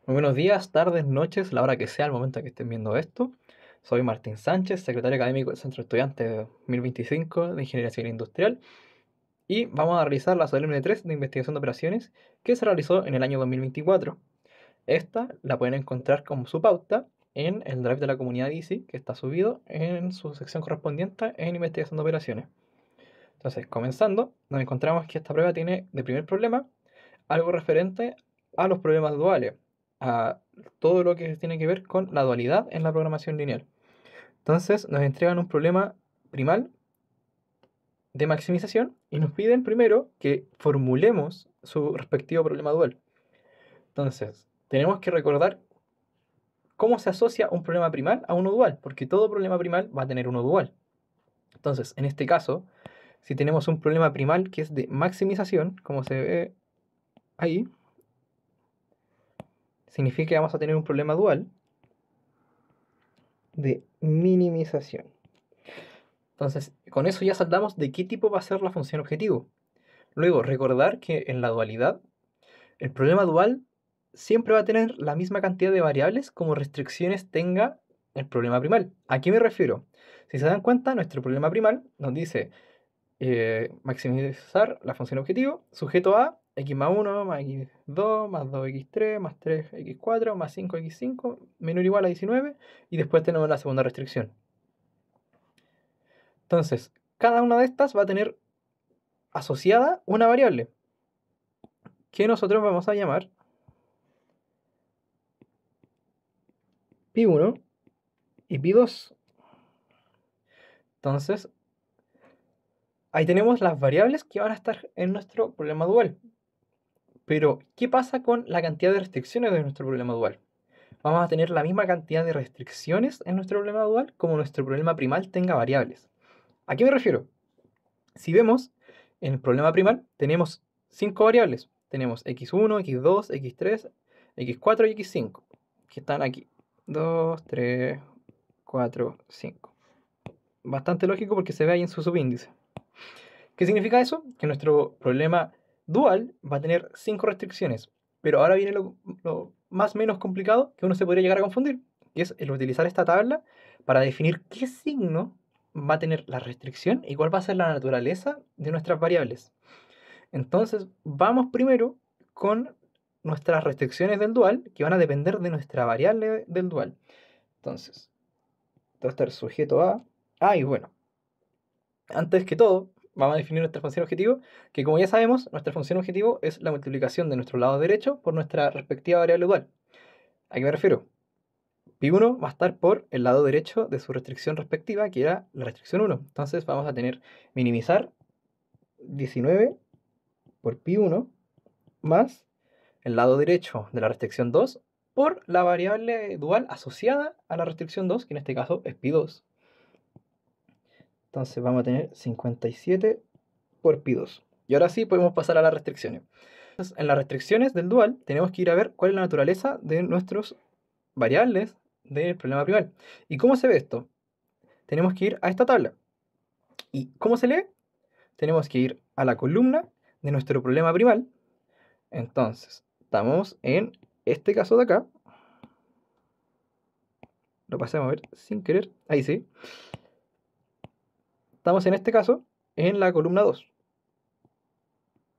Muy buenos días, tardes, noches, la hora que sea, el momento en que estén viendo esto. Soy Martín Sánchez, secretario académico del Centro Estudiante 2025 de Ingeniería Civil Industrial y vamos a realizar la solemne 3 de investigación de operaciones que se realizó en el año 2024. Esta la pueden encontrar como su pauta en el drive de la comunidad ICI que está subido en su sección correspondiente en investigación de operaciones. Entonces, comenzando, nos encontramos que esta prueba tiene de primer problema algo referente a los problemas duales, a todo lo que tiene que ver con la dualidad en la programación lineal. Entonces nos entregan un problema primal de maximización y nos piden primero que formulemos su respectivo problema dual. Entonces, tenemos que recordar cómo se asocia un problema primal a uno dual, porque todo problema primal va a tener uno dual. Entonces, en este caso, si tenemos un problema primal que es de maximización, como se ve ahí, significa que vamos a tener un problema dual de minimización. Entonces, con eso ya saltamos de qué tipo va a ser la función objetivo. Luego, recordar que en la dualidad, el problema dual siempre va a tener la misma cantidad de variables como restricciones tenga el problema primal. ¿A qué me refiero? Si se dan cuenta, nuestro problema primal nos dice maximizar la función objetivo, sujeto a x más 1, más x2, más 2x3, más 3x4, más 5x5, menor o igual a 19, y después tenemos la segunda restricción. Entonces, cada una de estas va a tener asociada una variable que nosotros vamos a llamar pi1 y pi2. Entonces, ahí tenemos las variables que van a estar en nuestro problema dual. Pero, ¿qué pasa con la cantidad de restricciones de nuestro problema dual? Vamos a tener la misma cantidad de restricciones en nuestro problema dual como nuestro problema primal tenga variables. ¿A qué me refiero? Si vemos, en el problema primal tenemos 5 variables. Tenemos x1, x2, x3, x4 y x5, que están aquí. 2, 3, 4, 5. Bastante lógico porque se ve ahí en su subíndice. ¿Qué significa eso? Que nuestro problema dual va a tener 5 restricciones. Pero ahora viene lo más menos complicado que uno se podría llegar a confundir, que es el utilizar esta tabla para definir qué signo va a tener la restricción y cuál va a ser la naturaleza de nuestras variables. Entonces, vamos primero con nuestras restricciones del dual, que van a depender de nuestra variable del dual. Entonces, va a estar sujeto a... Ah, y bueno, antes que todo, vamos a definir nuestra función objetivo, que como ya sabemos, nuestra función objetivo es la multiplicación de nuestro lado derecho por nuestra respectiva variable dual. ¿A qué me refiero? Pi1 va a estar por el lado derecho de su restricción respectiva, que era la restricción 1. Entonces vamos a tener minimizar 19 por pi1 más el lado derecho de la restricción 2 por la variable dual asociada a la restricción 2, que en este caso es pi2. Entonces vamos a tener 57 por pi2. Y ahora sí podemos pasar a las restricciones. Entonces, en las restricciones del dual tenemos que ir a ver cuál es la naturaleza de nuestras variables del problema primal. ¿Y cómo se ve esto? Tenemos que ir a esta tabla. ¿Y cómo se lee? Tenemos que ir a la columna de nuestro problema primal. Entonces, estamos en este caso de acá. Lo pasemos a ver sin querer. Ahí sí. Estamos en este caso en la columna 2.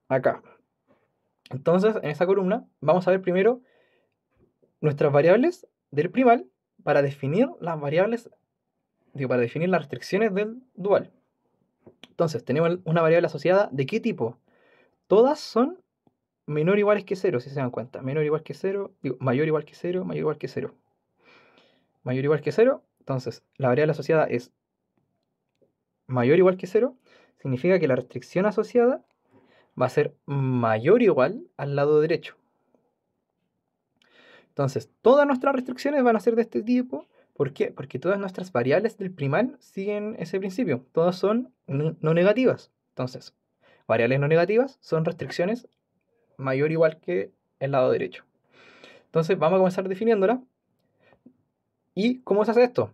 Acá. Entonces, en esa columna vamos a ver primero nuestras variables del primal para definir las variables, digo, para definir las restricciones del dual. Entonces, tenemos una variable asociada ¿de qué tipo? Todas son menor o iguales que 0, si se dan cuenta. Menor o igual que 0, digo, mayor o igual que 0, mayor o igual que 0. Mayor o igual que 0, entonces la variable asociada es mayor o igual que 0, significa que la restricción asociada va a ser mayor o igual al lado derecho. Entonces, todas nuestras restricciones van a ser de este tipo. ¿Por qué? Porque todas nuestras variables del primal siguen ese principio. Todas son no negativas. Entonces, variables no negativas son restricciones mayor o igual que el lado derecho. Entonces, vamos a comenzar definiéndola. ¿Y cómo se hace esto?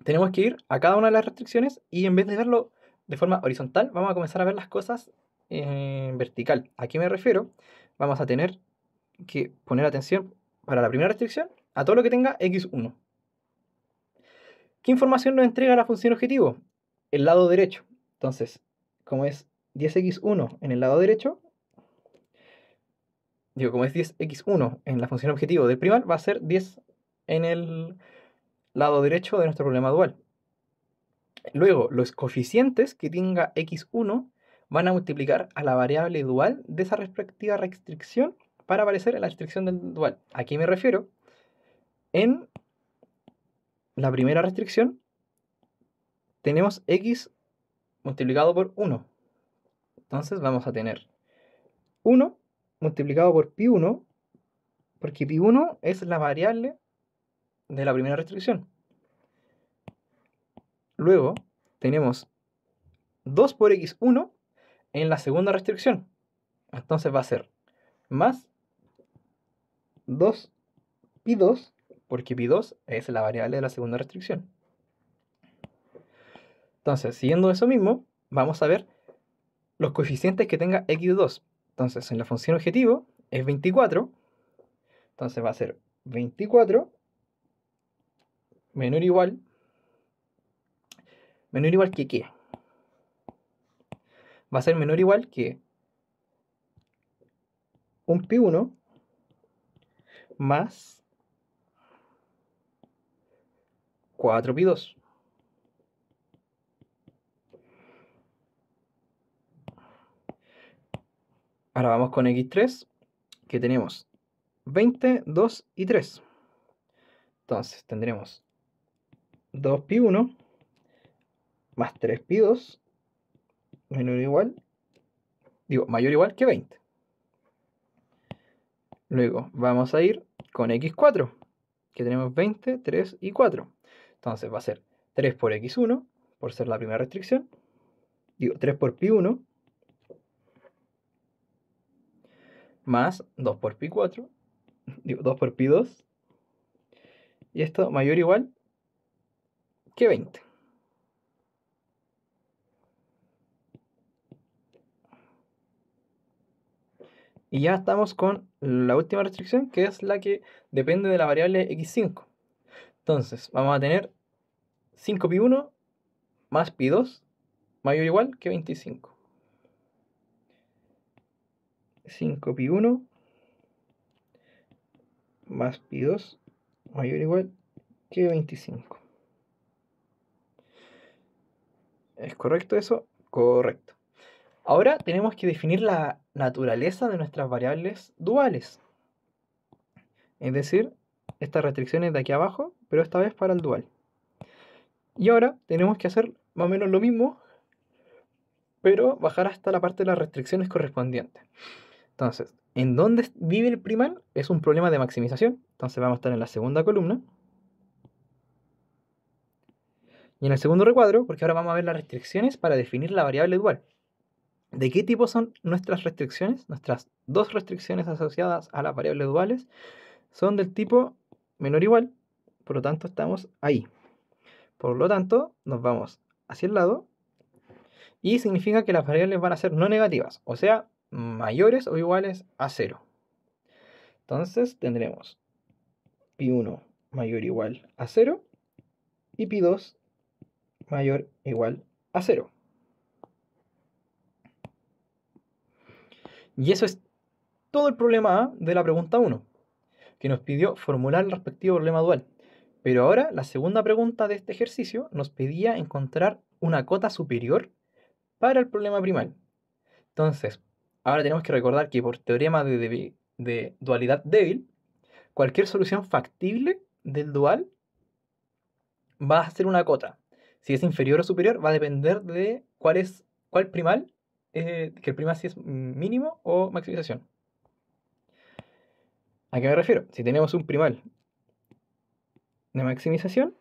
Tenemos que ir a cada una de las restricciones y en vez de verlo de forma horizontal, vamos a comenzar a ver las cosas en vertical. ¿A qué me refiero? Vamos a tener que poner atención para la primera restricción, a todo lo que tenga x1. ¿Qué información nos entrega la función objetivo? El lado derecho. Entonces, como es 10x1 en el lado derecho, como es 10x1 en la función objetivo del primal, va a ser 10 en el lado derecho de nuestro problema dual. Luego, los coeficientes que tenga x1 van a multiplicar a la variable dual de esa respectiva restricción para aparecer en la restricción del dual. ¿A qué me refiero? En la primera restricción tenemos x multiplicado por 1. Entonces vamos a tener 1 multiplicado por pi1, porque pi1 es la variable de la primera restricción. Luego tenemos 2 por x1 en la segunda restricción. Entonces va a ser más 2 pi2, porque pi2 es la variable de la segunda restricción. Entonces, siguiendo eso mismo, vamos a ver los coeficientes que tenga x2. Entonces, en la función objetivo es 24. Entonces va a ser 24 menor o igual. ¿Menor o igual que qué? Va a ser menor o igual que un pi1 más 4 pi2. Ahora vamos con x3, que tenemos 20, 2 y 3. Entonces tendremos 2 pi1 más 3 pi2 menor o igual, mayor o igual que 20. Luego vamos a ir con x4, que tenemos 20, 3 y 4. Entonces va a ser 3 por x1, por ser la primera restricción. 3 por pi1 más 2 por pi4, 2 por pi2. Y esto mayor o igual que 20. Y ya estamos con la última restricción, que es la que depende de la variable x5. Entonces vamos a tener 5 pi1 más pi2 mayor o igual que 25. 5 pi1 más pi2 mayor o igual que 25. ¿Es correcto eso? Correcto. Ahora tenemos que definir la naturaleza de nuestras variables duales. Es decir, estas restricciones de aquí abajo, pero esta vez para el dual. Y ahora tenemos que hacer más o menos lo mismo, pero bajar hasta la parte de las restricciones correspondientes. Entonces, ¿en dónde vive el primal? Es un problema de maximización. Entonces vamos a estar en la segunda columna. Y en el segundo recuadro, porque ahora vamos a ver las restricciones para definir la variable dual. ¿De qué tipo son nuestras restricciones? Nuestras dos restricciones asociadas a las variables duales son del tipo menor o igual, por lo tanto estamos ahí. Por lo tanto, nos vamos hacia el lado y significa que las variables van a ser no negativas, o sea, mayores o iguales a 0. Entonces tendremos pi1 mayor o igual a 0 y pi2 mayor o igual a 0. Y eso es todo el problema A de la pregunta 1, que nos pidió formular el respectivo problema dual. Pero ahora la segunda pregunta de este ejercicio nos pedía encontrar una cota superior para el problema primal. Entonces, ahora tenemos que recordar que por teorema de dualidad débil, cualquier solución factible del dual va a ser una cota. Si es inferior o superior, va a depender de cuál primal, que el primal si es mínimo o maximización. ¿A qué me refiero? Si tenemos un primal de maximización,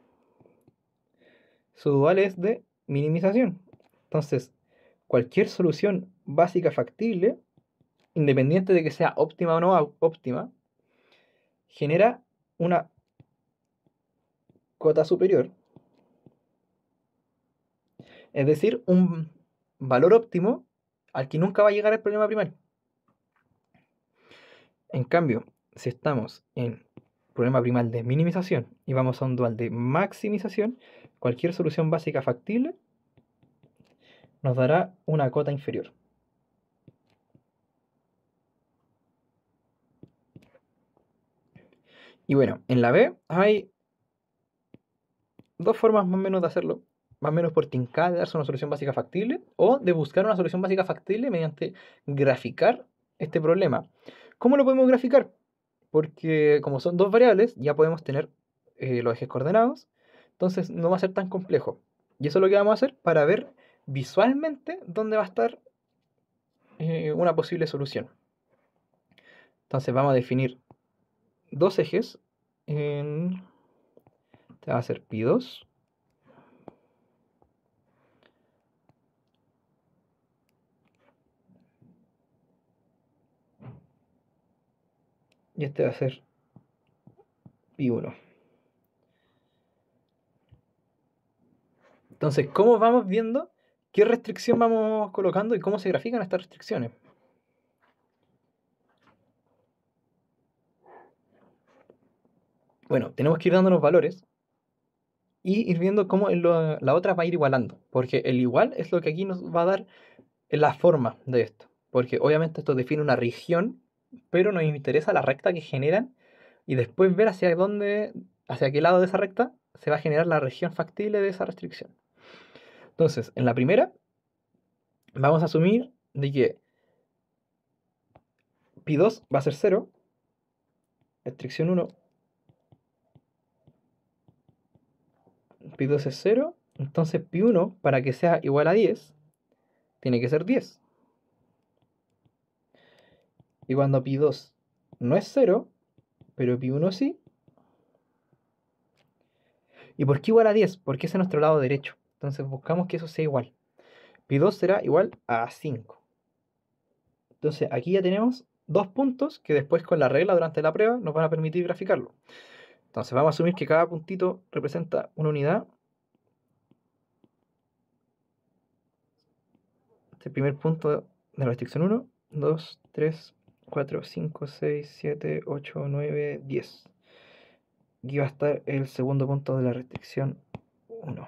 su dual es de minimización. Entonces, cualquier solución básica factible, independiente de que sea óptima o no óptima, genera una cota superior, es decir, un valor óptimo al que nunca va a llegar el problema primal. En cambio, si estamos en problema primal de minimización y vamos a un dual de maximización, cualquier solución básica factible nos dará una cota inferior. Y bueno, en la B hay dos formas más o menos de hacerlo. Más o menos por tincada de darse una solución básica factible o de buscar una solución básica factible mediante graficar este problema. ¿Cómo lo podemos graficar? Porque como son dos variables, ya podemos tener los ejes coordenados, entonces no va a ser tan complejo. Y eso es lo que vamos a hacer para ver visualmente dónde va a estar una posible solución. Entonces vamos a definir dos ejes. Este va a ser pi2. Y este va a ser pi1. Entonces, ¿cómo vamos viendo qué restricción vamos colocando y cómo se grafican estas restricciones? Bueno, tenemos que ir dando los valores y ir viendo cómo la otra va a ir igualando. Porque el igual es lo que aquí nos va a dar la forma de esto. Porque obviamente esto define una región, pero nos interesa la recta que generan y después ver hacia dónde, hacia qué lado de esa recta se va a generar la región factible de esa restricción. Entonces, en la primera, vamos a asumir de que pi2 va a ser 0, restricción 1, pi2 es 0, entonces pi1 para que sea igual a 10 tiene que ser 10. Y cuando pi2 no es 0, pero pi1 sí. ¿Y por qué igual a 10? Porque ese es nuestro lado derecho. Entonces buscamos que eso sea igual. Pi2 será igual a 5. Entonces aquí ya tenemos dos puntos que después con la regla durante la prueba nos van a permitir graficarlo. Entonces vamos a asumir que cada puntito representa una unidad. Este primer punto de la restricción 1, 2, 3, 4, 5, 6, 7, 8, 9, 10. Aquí va a estar el segundo punto de la restricción 1.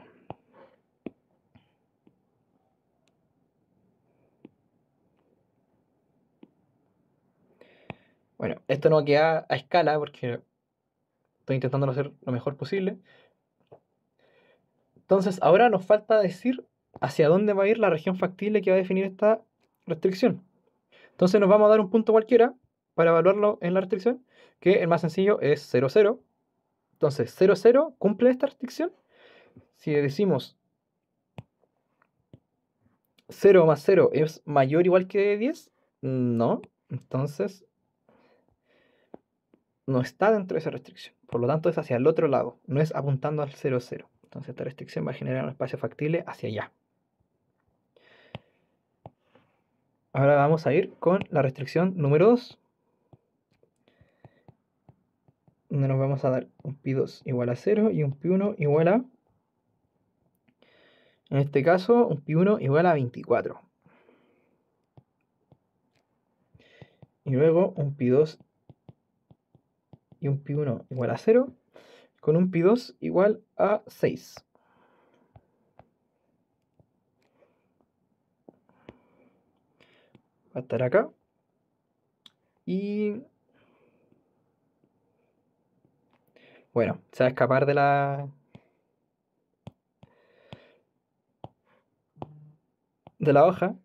Bueno, esto no queda a escala porque estoy intentando hacer lo mejor posible. Entonces, ahora nos falta decir hacia dónde va a ir la región factible que va a definir esta restricción. Entonces, nos vamos a dar un punto cualquiera para evaluarlo en la restricción, que el más sencillo es 0, 0. Entonces, 0, 0 cumple esta restricción. Si decimos 0 más 0 es mayor o igual que 10, no. Entonces, no está dentro de esa restricción. Por lo tanto, es hacia el otro lado, no es apuntando al 0, 0. Entonces, esta restricción va a generar un espacio factible hacia allá. Ahora vamos a ir con la restricción número 2, donde nos vamos a dar un pi2 igual a 0 y un pi1 igual a, en este caso, un pi1 igual a 24. Y luego un pi2 y un pi1 igual a 0, con un pi2 igual a 6. Va a estar acá. Y bueno, se va a escapar de la hoja,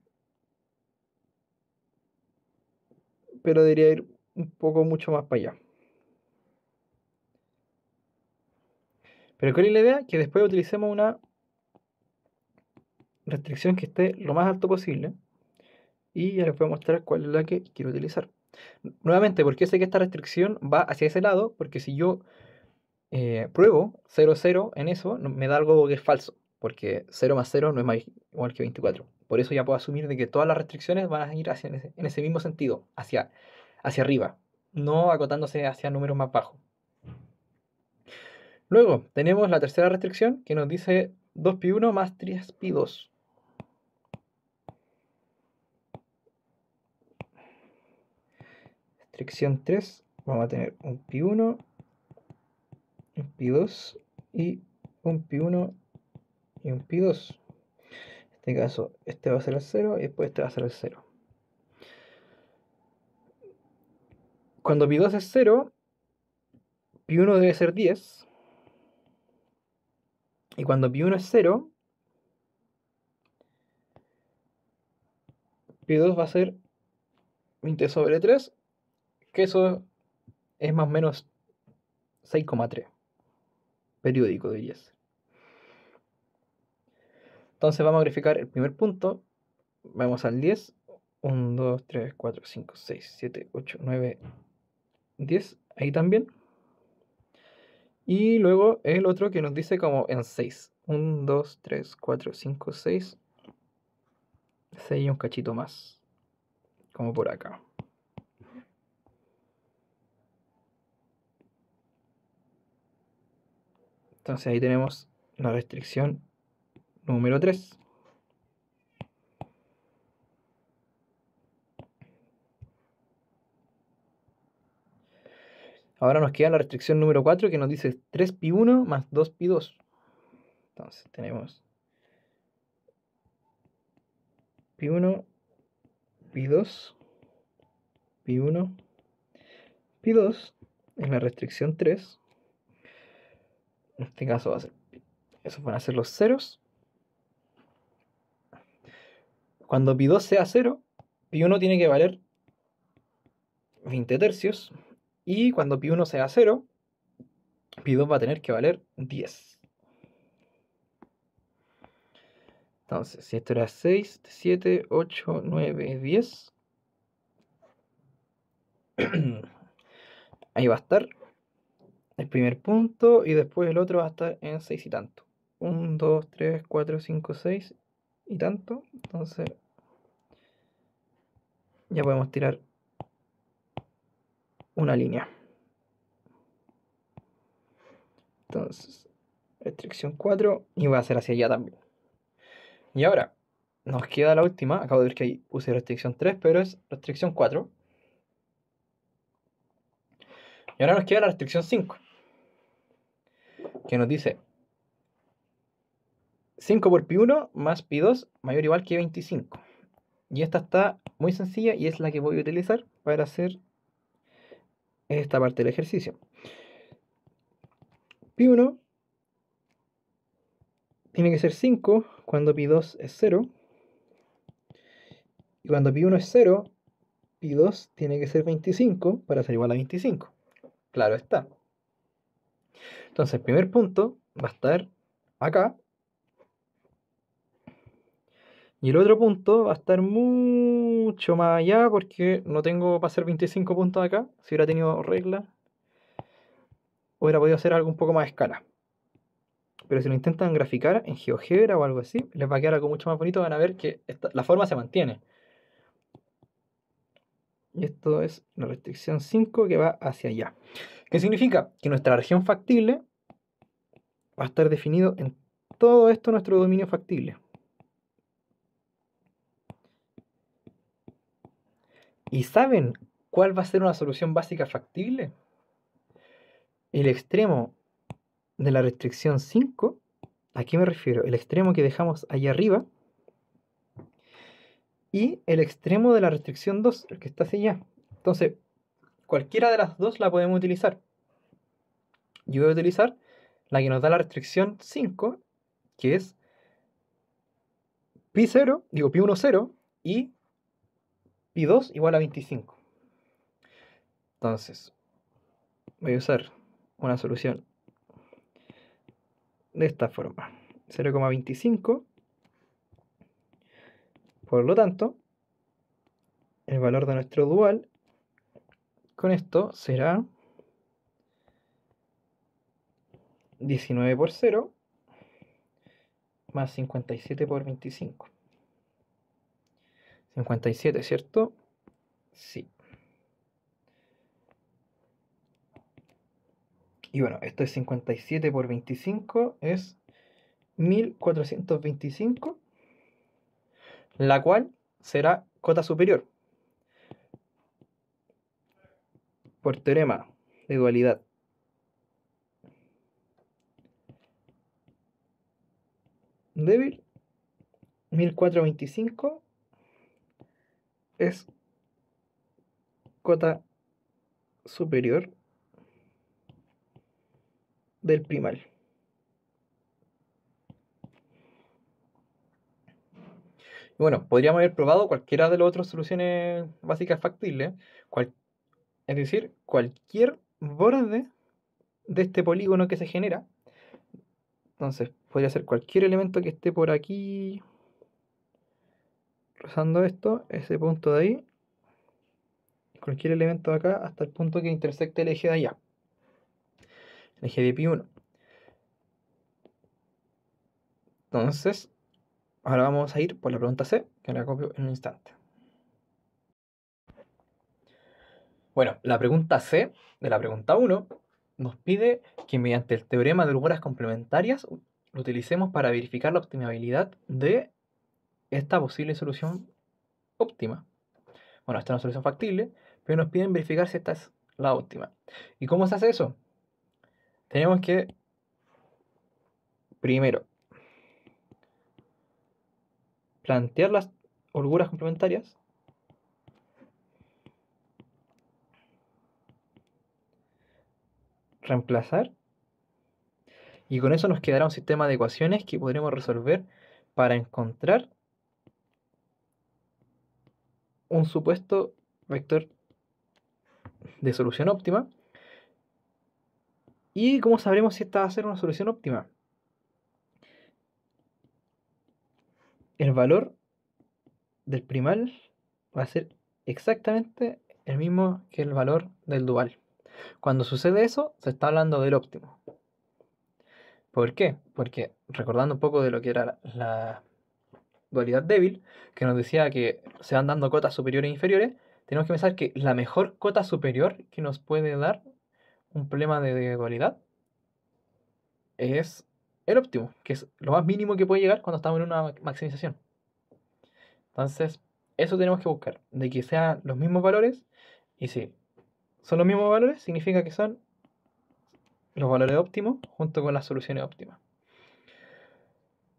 pero debería ir un poco mucho más para allá. Pero ¿cuál es la idea? Que después utilicemos una restricción que esté lo más alto posible. Y ya les voy a mostrar cuál es la que quiero utilizar. Nuevamente, ¿por qué sé que esta restricción va hacia ese lado? Porque si yo pruebo 0, 0 en eso, me da algo que es falso. Porque 0 más 0 no es más igual que 24. Por eso ya puedo asumir de que todas las restricciones van a ir en ese mismo sentido, hacia arriba, no acotándose hacia números más bajos. Luego tenemos la tercera restricción que nos dice 2pi1 más 3pi2. Restricción 3, vamos a tener un pi1 un pi2 y un pi1 y un pi2. En este caso, este va a ser el 0 y después este va a ser el 0. Cuando pi2 es 0, pi1 debe ser 10. Y cuando pi1 es 0, pi2 va a ser 20/3, que eso es más o menos 6,3 periódico, diría ser. Entonces vamos a verificar el primer punto. Vamos al 10. 1, 2, 3, 4, 5, 6, 7, 8, 9, 10. Ahí también. Y luego el otro que nos dice como en 6. 1, 2, 3, 4, 5, 6. 6 y un cachito más. Como por acá. Entonces ahí tenemos la restricción número 3. Ahora nos queda la restricción número 4 que nos dice 3pi1 más 2pi2. Entonces tenemos pi1, pi2, pi1, pi2 en la restricción 3. En este caso va a ser, esos van a ser los ceros. Cuando pi2 sea 0, pi1 tiene que valer 20 tercios. Y cuando pi1 sea 0, pi2 va a tener que valer 10. Entonces, si esto era 6, 7, 8, 9, 10, ahí va a estar el primer punto y después el otro va a estar en 6 y tanto. 1, 2, 3, 4, 5, 6 y tanto. Entonces, ya podemos tirar una línea. Entonces, restricción 4 y va a ser hacia allá también. Y ahora, nos queda la última. Acabo de ver que ahí puse restricción 3, pero es restricción 4. Y ahora nos queda la restricción 5, que nos dice 5 por pi1 más pi2 mayor o igual que 25. Y esta está muy sencilla y es la que voy a utilizar para hacer esta parte del ejercicio. Pi1 tiene que ser 5 cuando pi2 es 0. Y cuando pi1 es 0, pi2 tiene que ser 25 para ser igual a 25. Claro está. Entonces el primer punto va a estar acá. Y el otro punto va a estar mucho más allá porque no tengo para hacer 25 puntos acá. Si hubiera tenido regla, hubiera podido hacer algo un poco más a escala. Pero si lo intentan graficar en GeoGebra o algo así, les va a quedar algo mucho más bonito. Van a ver que la forma se mantiene. Y esto es la restricción 5 que va hacia allá. ¿Qué significa? Que nuestra región factible va a estar definido en todo esto nuestro dominio factible. ¿Y saben cuál va a ser una solución básica factible? El extremo de la restricción 5. ¿A qué me refiero? El extremo que dejamos allá arriba y el extremo de la restricción 2, el que está hacia allá. Entonces, cualquiera de las dos la podemos utilizar. Yo voy a utilizar la que nos da la restricción 5, que es pi0, digo pi1 0 y pi2 igual a 25. Entonces, voy a usar una solución de esta forma. 0,25. Por lo tanto, el valor de nuestro dual con esto será 19 por 0 más 57 por 25. 57, ¿cierto? Sí. Y bueno, esto es 57 por 25, es 1425, la cual será cota superior por teorema de dualidad. débil, 1425 es cota superior del primal. Y bueno, podríamos haber probado cualquiera de las otras soluciones básicas factibles, es decir, cualquier borde de este polígono que se genera. Entonces, podría ser cualquier elemento que esté por aquí, rozando esto, ese punto de ahí, cualquier elemento de acá, hasta el punto que intersecte el eje de allá, el eje de pi1. Entonces, ahora vamos a ir por la pregunta C, que la copio en un instante. Bueno, la pregunta C de la pregunta 1 nos pide que mediante el teorema de holguras complementarias lo utilicemos para verificar la optimabilidad de esta posible solución óptima. Bueno, esta es una solución factible, pero nos piden verificar si esta es la óptima. ¿Y cómo se hace eso? Tenemos que, primero, plantear las holguras complementarias, reemplazar, y con eso nos quedará un sistema de ecuaciones que podremos resolver para encontrar un supuesto vector de solución óptima. ¿Y cómo sabremos si esta va a ser una solución óptima? El valor del primal va a ser exactamente el mismo que el valor del dual. Cuando sucede eso, se está hablando del óptimo. ¿Por qué? Porque recordando un poco de lo que era la dualidad débil, que nos decía que se van dando cotas superiores e inferiores, tenemos que pensar que la mejor cota superior que nos puede dar un problema de dualidad es el óptimo, que es lo más mínimo que puede llegar cuando estamos en una maximización. Entonces, eso tenemos que buscar, de que sean los mismos valores, y si son los mismos valores, significa que son los valores óptimos junto con las soluciones óptimas.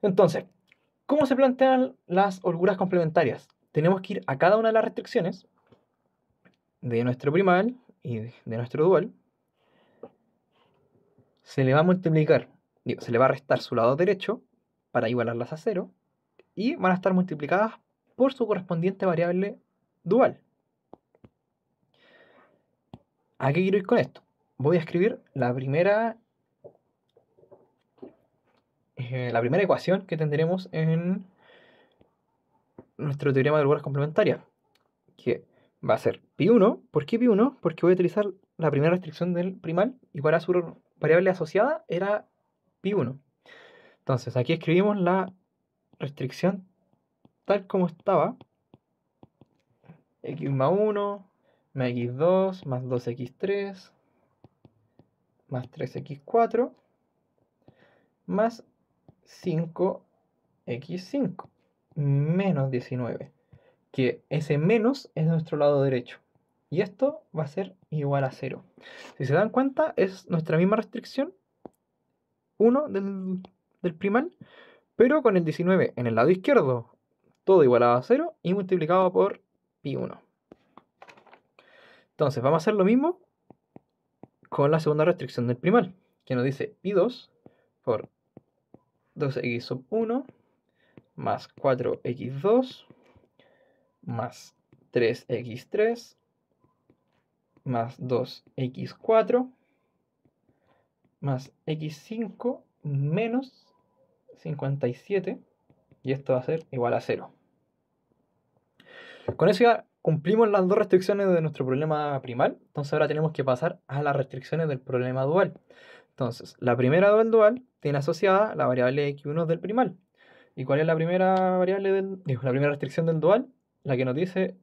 Entonces, ¿cómo se plantean las holguras complementarias? Tenemos que ir a cada una de las restricciones de nuestro primal y de nuestro dual. Se le va a multiplicar, se le va a restar su lado derecho para igualarlas a cero, y van a estar multiplicadas por su correspondiente variable dual. ¿A qué quiero ir con esto? Voy a escribir la primera ecuación que tendremos en nuestro teorema de holguras complementarias, que va a ser pi1. ¿Por qué pi1? Porque voy a utilizar la primera restricción del primal, igual a su variable asociada era pi1. Entonces aquí escribimos la restricción tal como estaba: x más 1 más x2 más 2x3 más 3x4 más 5x5 menos 19, que ese menos es nuestro lado derecho, y esto va a ser igual a 0. Si se dan cuenta, es nuestra misma restricción 1 del primal, pero con el 19 en el lado izquierdo, todo igualado a 0 y multiplicado por pi1. Entonces vamos a hacer lo mismo con la segunda restricción del primal, que nos dice pi2 por 2x sub 1 más 4x2 más 3x3 más 2x4 más x5 menos 57, y esto va a ser igual a 0. Con eso ya cumplimos las dos restricciones de nuestro problema primal. Entonces ahora tenemos que pasar a las restricciones del problema dual. Entonces, la primera del dual tiene asociada la variable x1 del primal. ¿Y cuál es la primera variable la primera restricción del dual? La que nos dice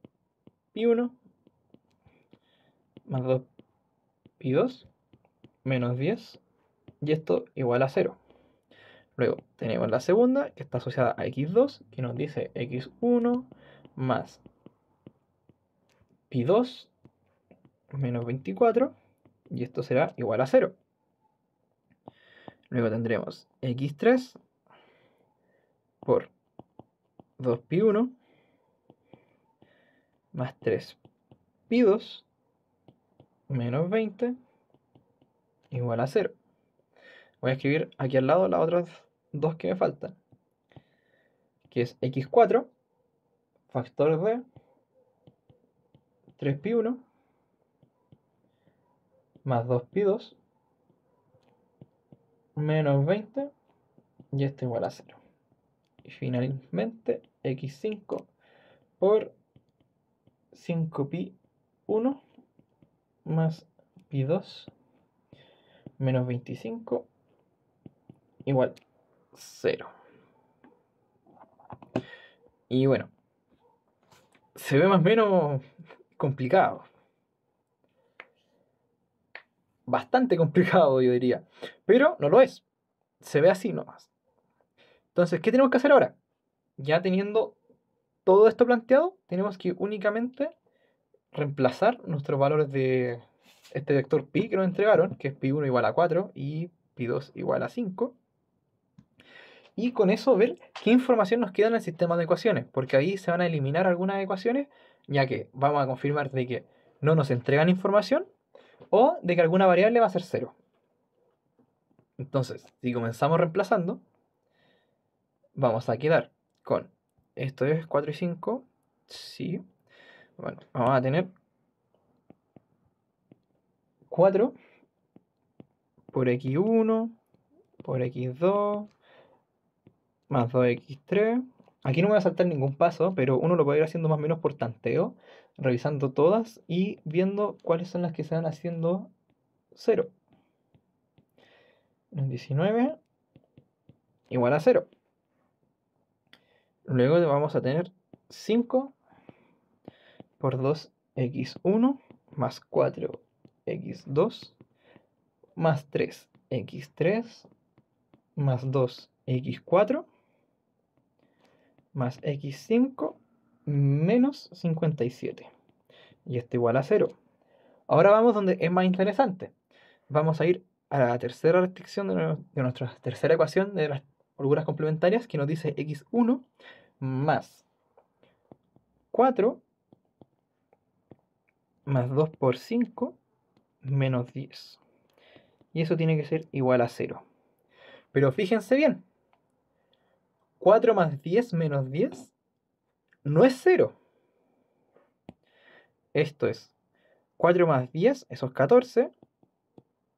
pi1 más 2 pi2 menos 10, y esto igual a 0. Luego tenemos la segunda, que está asociada a x2, que nos dice x1 más pi2 menos 24, y esto será igual a 0. Luego tendremos x3 por 2pi1 más 3pi2 menos 20 igual a 0. Voy a escribir aquí al lado las otras dos que me faltan, que es x4 factor de 3pi1 más 2pi2 menos 20 y esto igual a 0. Y finalmente x5 por 5pi1 más pi2 menos 25 igual 0. Y bueno, se ve más o menos complicado. Bastante complicado, yo diría. Pero no lo es. Se ve así nomás. Entonces, ¿qué tenemos que hacer ahora? Ya teniendo todo esto planteado, tenemos que únicamente reemplazar nuestros valores de este vector pi que nos entregaron, que es pi1 igual a 4 y pi2 igual a 5. Y con eso ver qué información nos queda en el sistema de ecuaciones, porque ahí se van a eliminar algunas ecuaciones, ya que vamos a confirmar de que no nos entregan información o de que alguna variable va a ser 0. Entonces, si comenzamos reemplazando, vamos a quedar con, esto es 4 y 5, sí, bueno, vamos a tener 4 por x1 por x2 más 2x3. Aquí no me voy a saltar ningún paso, pero uno lo puede ir haciendo más o menos por tanteo, revisando todas y viendo cuáles son las que se van haciendo 0. 19 igual a 0. Luego vamos a tener 5 por 2x1 más 4x2 más 3x3 más 2x4 más x5 menos 57. Y esto igual a 0. Ahora vamos donde es más interesante. Vamos a ir a la tercera restricción de nuestra tercera ecuación de las holguras complementarias, que nos dice x1 más 4 más 2 por 5 menos 10. Y eso tiene que ser igual a 0. Pero fíjense bien, 4 más 10 menos 10 no es 0. Esto es 4 más 10, eso es 14,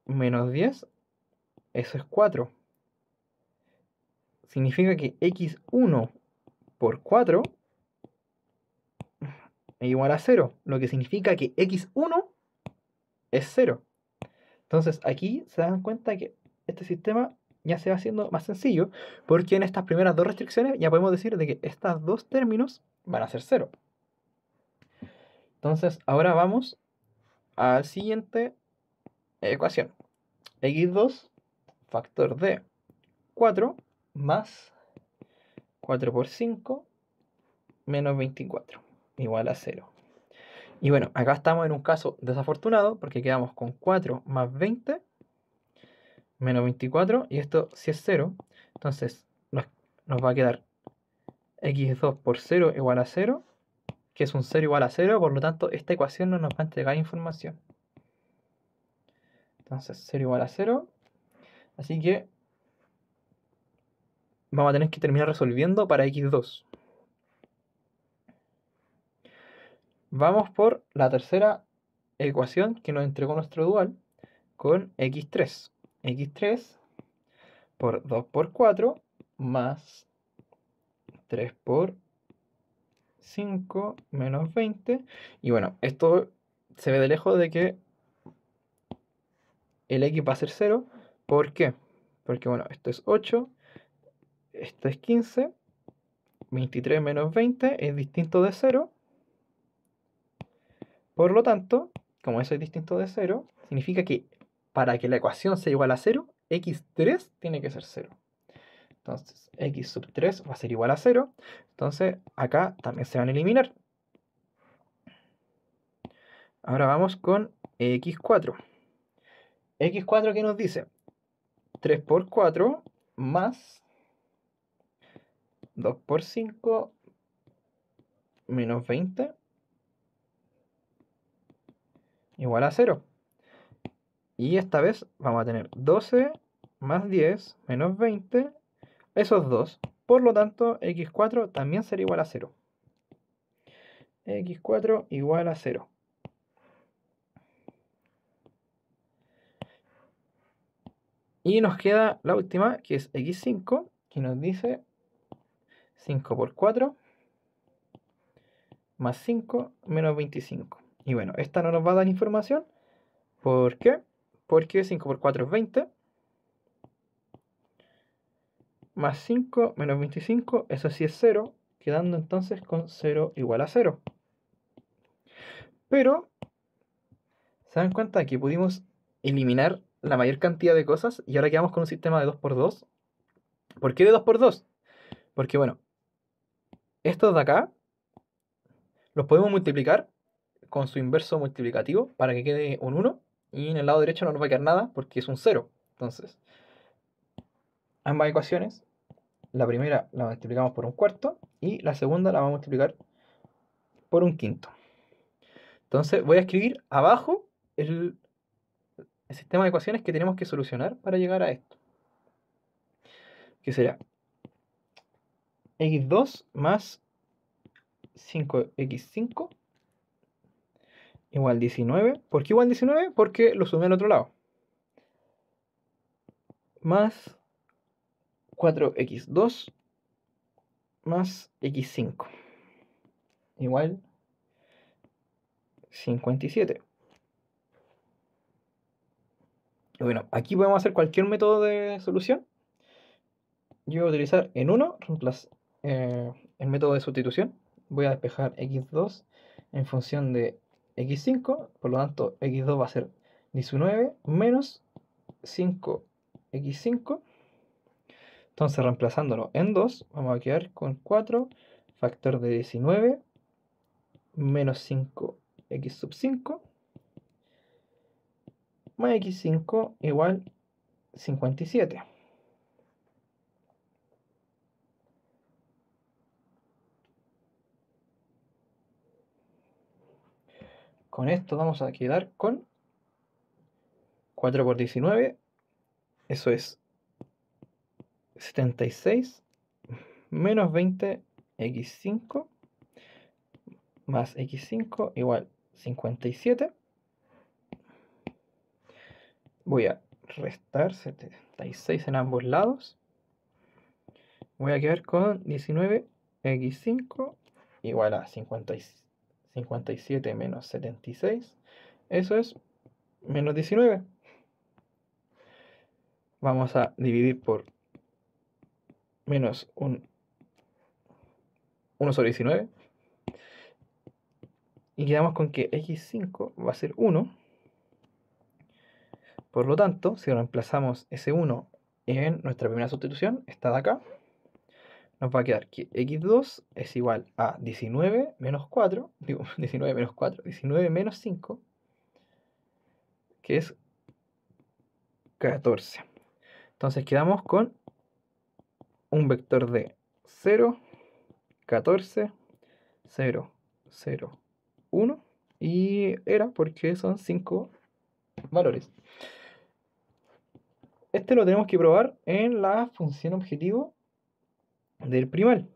menos 10, eso es 4. Significa que x1 por 4 es igual a 0, lo que significa que x1 es 0. Entonces aquí se dan cuenta que este sistema ya se va haciendo más sencillo, porque en estas primeras dos restricciones ya podemos decir de que estos dos términos van a ser 0. Entonces ahora vamos a la siguiente ecuación. x2 factor de 4 más 4 por 5 menos 24 igual a 0. Y bueno, acá estamos en un caso desafortunado porque quedamos con 4 más 20 menos 24 y esto si es 0. Entonces nos va a quedar x2 por 0 igual a 0, que es un 0 igual a 0, por lo tanto esta ecuación no nos va a entregar información. Entonces 0 igual a 0, así que vamos a tener que terminar resolviendo para x2. Vamos por la tercera ecuación que nos entregó nuestro dual con x3. x3 por 2 por 4 más 3 por 5 menos 20. Y bueno, esto se ve de lejos de que el x va a ser 0. ¿Por qué? Porque bueno, esto es 8, esto es 15, 23 menos 20 es distinto de 0. Por lo tanto, como eso es distinto de 0, significa que para que la ecuación sea igual a 0, x3 tiene que ser 0. Entonces, x sub 3 va a ser igual a 0. Entonces, acá también se van a eliminar. Ahora vamos con x4. x4, ¿qué nos dice? 3 por 4 más 2 por 5 menos 20 igual a 0. Y esta vez vamos a tener 12 más 10 menos 20, esos 2. Por lo tanto, x4 también será igual a 0. x4 igual a 0. Y nos queda la última, que es x5, que nos dice 5 por 4 más 5 menos 25. Y bueno, esta no nos va a dar información. ¿Por qué? Porque 5 por 4 es 20. Más 5 menos 25, eso sí es 0. Quedando entonces con 0 igual a 0. Pero, ¿se dan cuenta que pudimos eliminar la mayor cantidad de cosas y ahora quedamos con un sistema de 2 por 2? ¿Por qué de 2 por 2? Porque bueno, estos de acá los podemos multiplicar con su inverso multiplicativo para que quede un 1. Y en el lado derecho no nos va a quedar nada porque es un 0. Entonces, ambas ecuaciones, la primera la multiplicamos por un cuarto y la segunda la vamos a multiplicar por un quinto. Entonces voy a escribir abajo el sistema de ecuaciones que tenemos que solucionar para llegar a esto. Que será x2 más 5x5 igual 19. ¿Por qué igual 19? Porque lo sumé al otro lado. Más 4x2 más x5 igual 57. Y bueno, aquí podemos hacer cualquier método de solución. Yo voy a utilizar en 1 el método de sustitución. Voy a despejar x2 en función de x5. Por lo tanto, x2 va a ser 19 menos 5x5. Entonces, reemplazándolo en 2, vamos a quedar con 4 factor de 19 menos 5x sub 5 más x5 igual 57. Con esto vamos a quedar con 4 por 19, eso es 76 menos 20 x5 más x5 igual 57. Voy a restar 76 en ambos lados. Voy a quedar con 19x5 igual a 57 menos 76. Eso es menos 19. Vamos a dividir por menos 1 sobre 19. Y quedamos con que x5 va a ser 1. Por lo tanto, si reemplazamos ese 1 en nuestra primera sustitución, esta de acá, nos va a quedar que x2 es igual a 19 menos 4, digo, 19 menos 4, 19 menos 5, que es 14. Entonces quedamos con un vector de 0, 14, 0, 0, 1, y era porque son 5 valores. Este lo tenemos que probar en la función objetivo del primal.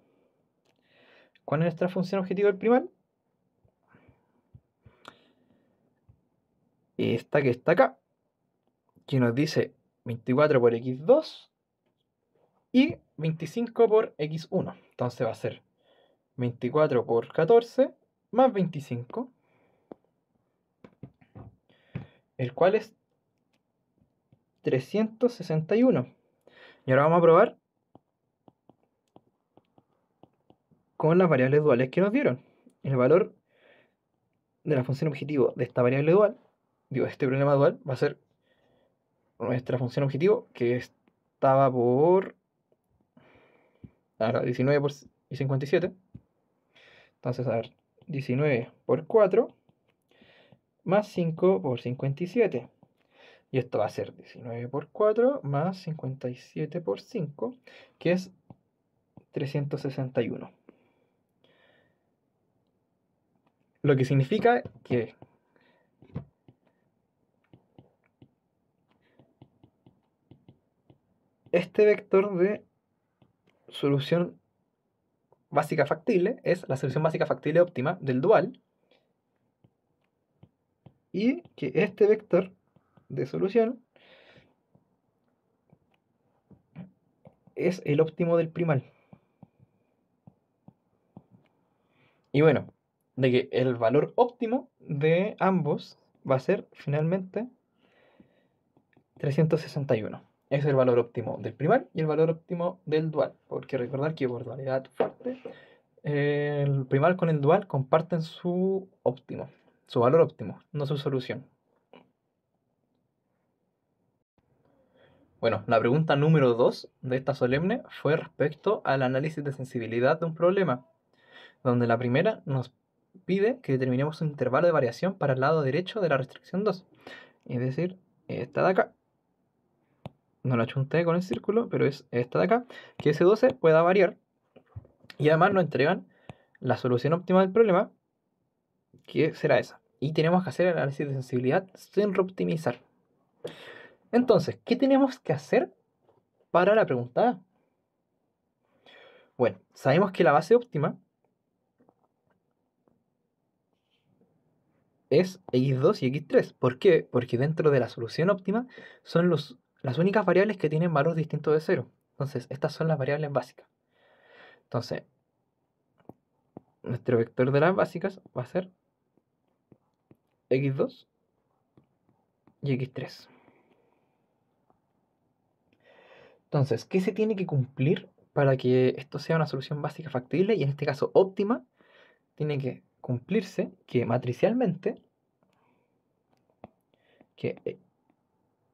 ¿Cuál es nuestra función objetivo del primal? Esta que está acá, que nos dice 24 por x2 y 25 por x1. Entonces va a ser 24 por 14 más 25, el cual es 361. Y ahora vamos a probar con las variables duales que nos dieron. El valor de la función objetivo de esta variable dual, digo, de este problema dual, va a ser nuestra función objetivo, que estaba por 19 y 57. Entonces, a ver, 19 por 4 más 5 por 57. Y esto va a ser 19 por 4 más 57 por 5, que es 361. Lo que significa que este vector de solución básica factible es la solución básica factible óptima del dual, y que este vector de solución es el óptimo del primal. Y bueno, de que el valor óptimo de ambos va a ser finalmente 361. Es el valor óptimo del primal y el valor óptimo del dual. Porque recordar que por dualidad fuerte, el primal con el dual comparten su óptimo, su valor óptimo, no su solución. Bueno, la pregunta número 2 de esta solemne fue respecto al análisis de sensibilidad de un problema, donde la primera nos pide que determinemos un intervalo de variación para el lado derecho de la restricción 2, es decir, esta de acá. No la chunté con el círculo, pero es esta de acá, que S12 pueda variar, y además nos entregan la solución óptima del problema, que será esa. Y tenemos que hacer el análisis de sensibilidad sin reoptimizar. Entonces, ¿qué tenemos que hacer para la pregunta A? Bueno, sabemos que la base óptima es x2 y x3. ¿Por qué? Porque dentro de la solución óptima son las únicas variables que tienen valor distinto de 0. Entonces, estas son las variables básicas. Entonces, nuestro vector de las básicas va a ser x2 y x3. Entonces, ¿qué se tiene que cumplir para que esto sea una solución básica factible? Y en este caso óptima, tiene que cumplirse que matricialmente, que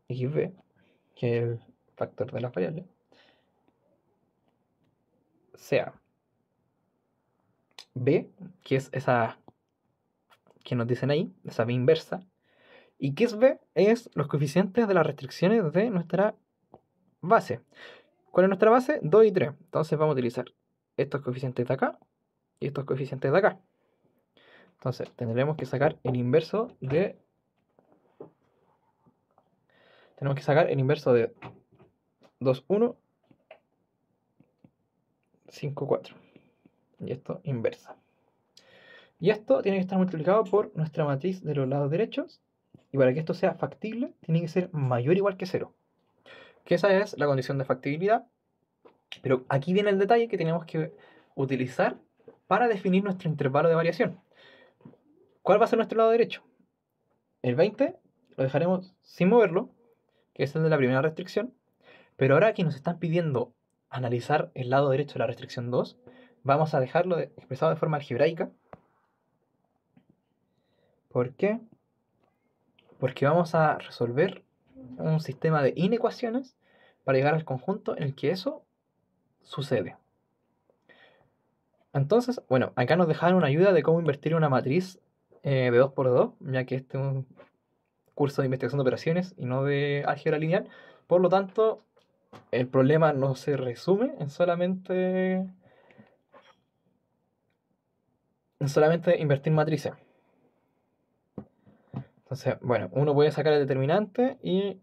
xb, que es el factor de las variables, sea b, que es esa que nos dicen ahí, esa b inversa, y que es b es los coeficientes de las restricciones de nuestra base. ¿Cuál es nuestra base? 2 y 3. Entonces vamos a utilizar estos coeficientes de acá y estos coeficientes de acá. Entonces tendremos que sacar el inverso de... Tenemos que sacar el inverso de 2, 1, 5, 4. Y esto inversa. Y esto tiene que estar multiplicado por nuestra matriz de los lados derechos. Y para que esto sea factible, tiene que ser mayor o igual que 0. Que esa es la condición de factibilidad. Pero aquí viene el detalle que tenemos que utilizar para definir nuestro intervalo de variación. ¿Cuál va a ser nuestro lado derecho? El 20 lo dejaremos sin moverlo, que es el de la primera restricción. Pero ahora que nos están pidiendo analizar el lado derecho de la restricción 2, vamos a dejarlo expresado de forma algebraica. ¿Por qué? Porque vamos a resolver un sistema de inecuaciones para llegar al conjunto en el que eso sucede. Entonces, bueno, acá nos dejaron una ayuda de cómo invertir una matriz de 2×2, ya que este es un curso de investigación de operaciones y no de álgebra lineal. Por lo tanto, el problema no se resume en solamente invertir matrices. Entonces, bueno, uno puede sacar el determinante y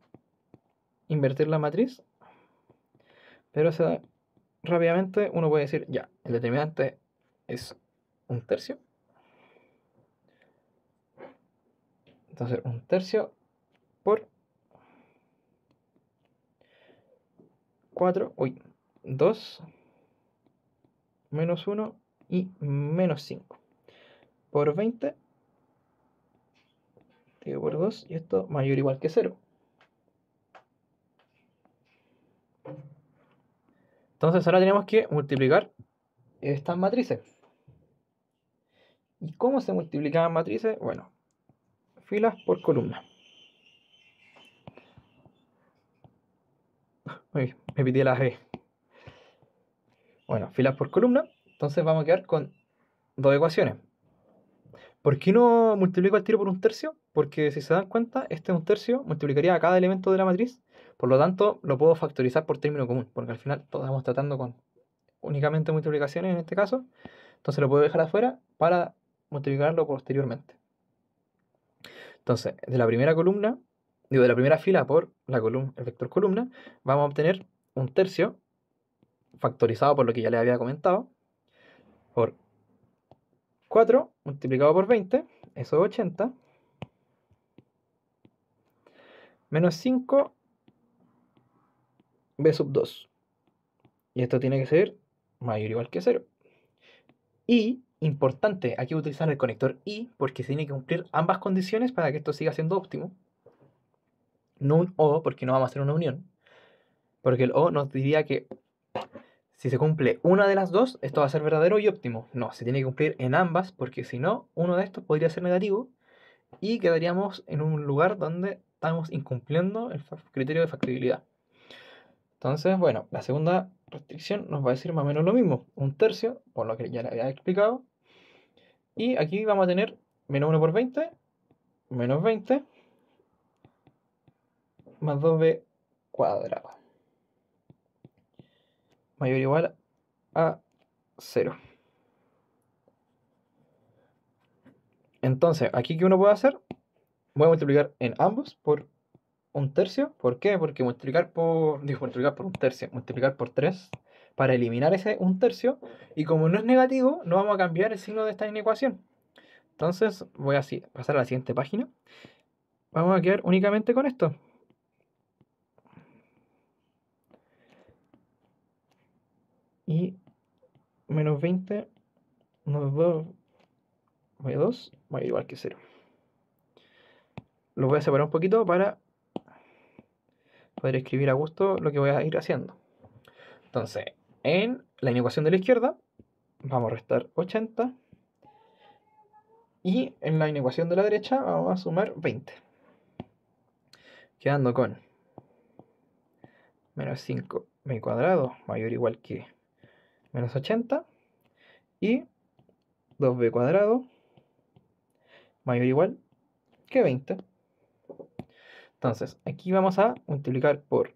invertir la matriz, pero rápidamente uno puede decir, ya, el determinante es 1/3. Entonces, 1/3 por 4, 2 menos 1 y menos 5 por 20 dividido por 2, y esto mayor o igual que 0. Entonces ahora tenemos que multiplicar estas matrices. ¿Y cómo se multiplicaban matrices? Bueno, filas por columna. Uy, me pide la G. Bueno, filas por columna. Entonces vamos a quedar con dos ecuaciones. ¿Por qué no multiplico el tiro por 1/3? Porque si se dan cuenta, este 1/3 multiplicaría a cada elemento de la matriz. Por lo tanto, lo puedo factorizar por término común, porque al final todos estamos tratando con únicamente multiplicaciones en este caso, entonces lo puedo dejar afuera para multiplicarlo posteriormente. Entonces, de la primera columna, digo, de la primera fila por la columna, el vector columna, vamos a obtener un tercio factorizado por lo que ya les había comentado, por 4 multiplicado por 20, eso es 80, menos 5 b sub 2. Y esto tiene que ser mayor o igual que 0. Y, importante, hay que utilizar el conector y porque se tiene que cumplir ambas condiciones para que esto siga siendo óptimo. No un o, porque no vamos a hacer una unión. Porque el o nos diría que si se cumple una de las dos, esto va a ser verdadero y óptimo. No, se tiene que cumplir en ambas, porque si no, uno de estos podría ser negativo y quedaríamos en un lugar donde estamos incumpliendo el criterio de factibilidad. Entonces, bueno, la segunda restricción nos va a decir más o menos lo mismo, un tercio, por lo que ya le había explicado. Y aquí vamos a tener menos 1 por 20, menos 20, más 2b cuadrado, mayor o igual a 0. Entonces, aquí ¿qué uno puede hacer? Voy a multiplicar en ambos por un tercio. ¿Por qué? Porque multiplicar por un tercio, multiplicar por 3 para eliminar ese un tercio. Y como no es negativo, no vamos a cambiar el signo de esta inecuación. Entonces voy a pasar a la siguiente página. Vamos a quedar únicamente con esto. Y menos 20 menos 2 2 mayor o igual que 0. Lo voy a separar un poquito para poder escribir a gusto lo que voy a ir haciendo. Entonces, en la inecuación de la izquierda, vamos a restar 80. Y en la inecuación de la derecha, vamos a sumar 20. Quedando con menos 5b cuadrado mayor o igual que menos 80. Y 2b cuadrado mayor o igual que 20. Entonces, aquí vamos a multiplicar por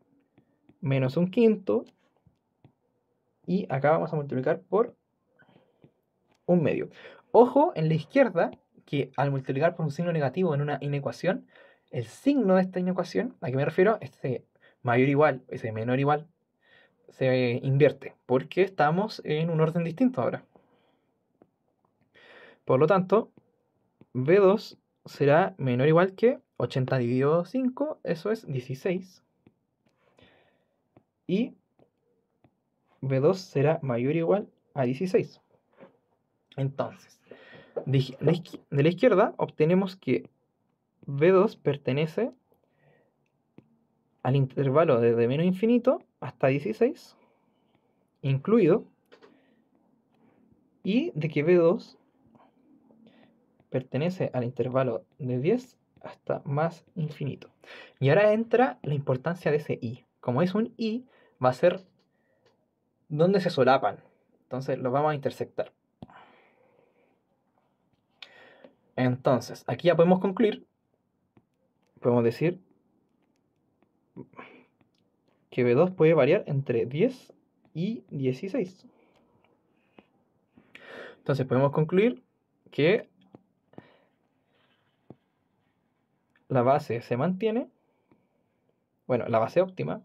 menos un quinto. Y acá vamos a multiplicar por un medio. Ojo en la izquierda que al multiplicar por un signo negativo en una inecuación, el signo de esta inecuación, ¿a qué me refiero? Este mayor igual, ese menor igual, se invierte, porque estamos en un orden distinto ahora. Por lo tanto, B2 será menor o igual que 80 dividido 5, eso es 16. Y B2 será mayor o igual a 16. Entonces, de la izquierda obtenemos que B2 pertenece al intervalo desde menos infinito hasta 16, incluido, y de que B2 pertenece al intervalo de 10 hasta más infinito. Y ahora entra la importancia de ese i. Como es un i, va a ser donde se solapan. Entonces lo vamos a intersectar. Entonces, aquí ya podemos concluir. Podemos decir que B2 puede variar entre 10 y 16. Entonces podemos concluir que la base se mantiene, bueno, la base óptima,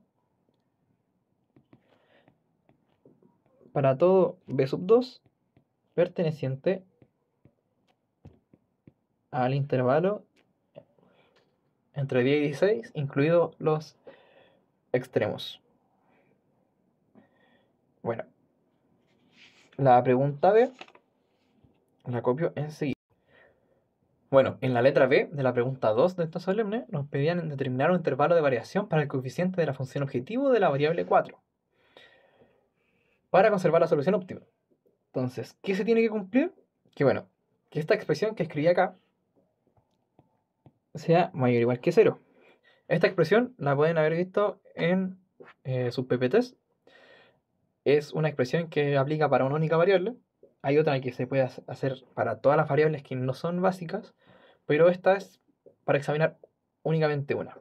para todo B sub 2 perteneciente al intervalo entre 10 y 16, incluidos los extremos. Bueno, la pregunta B la copio enseguida. Bueno, en la letra B de la pregunta 2 de esta solemne nos pedían determinar un intervalo de variación para el coeficiente de la función objetivo de la variable 4 para conservar la solución óptima. Entonces, ¿qué se tiene que cumplir? Que bueno, que esta expresión que escribí acá sea mayor o igual que 0. Esta expresión la pueden haber visto en sus PPTs. Es una expresión que aplica para una única variable. Hay otra que se puede hacer para todas las variables que no son básicas, pero esta es para examinar únicamente una.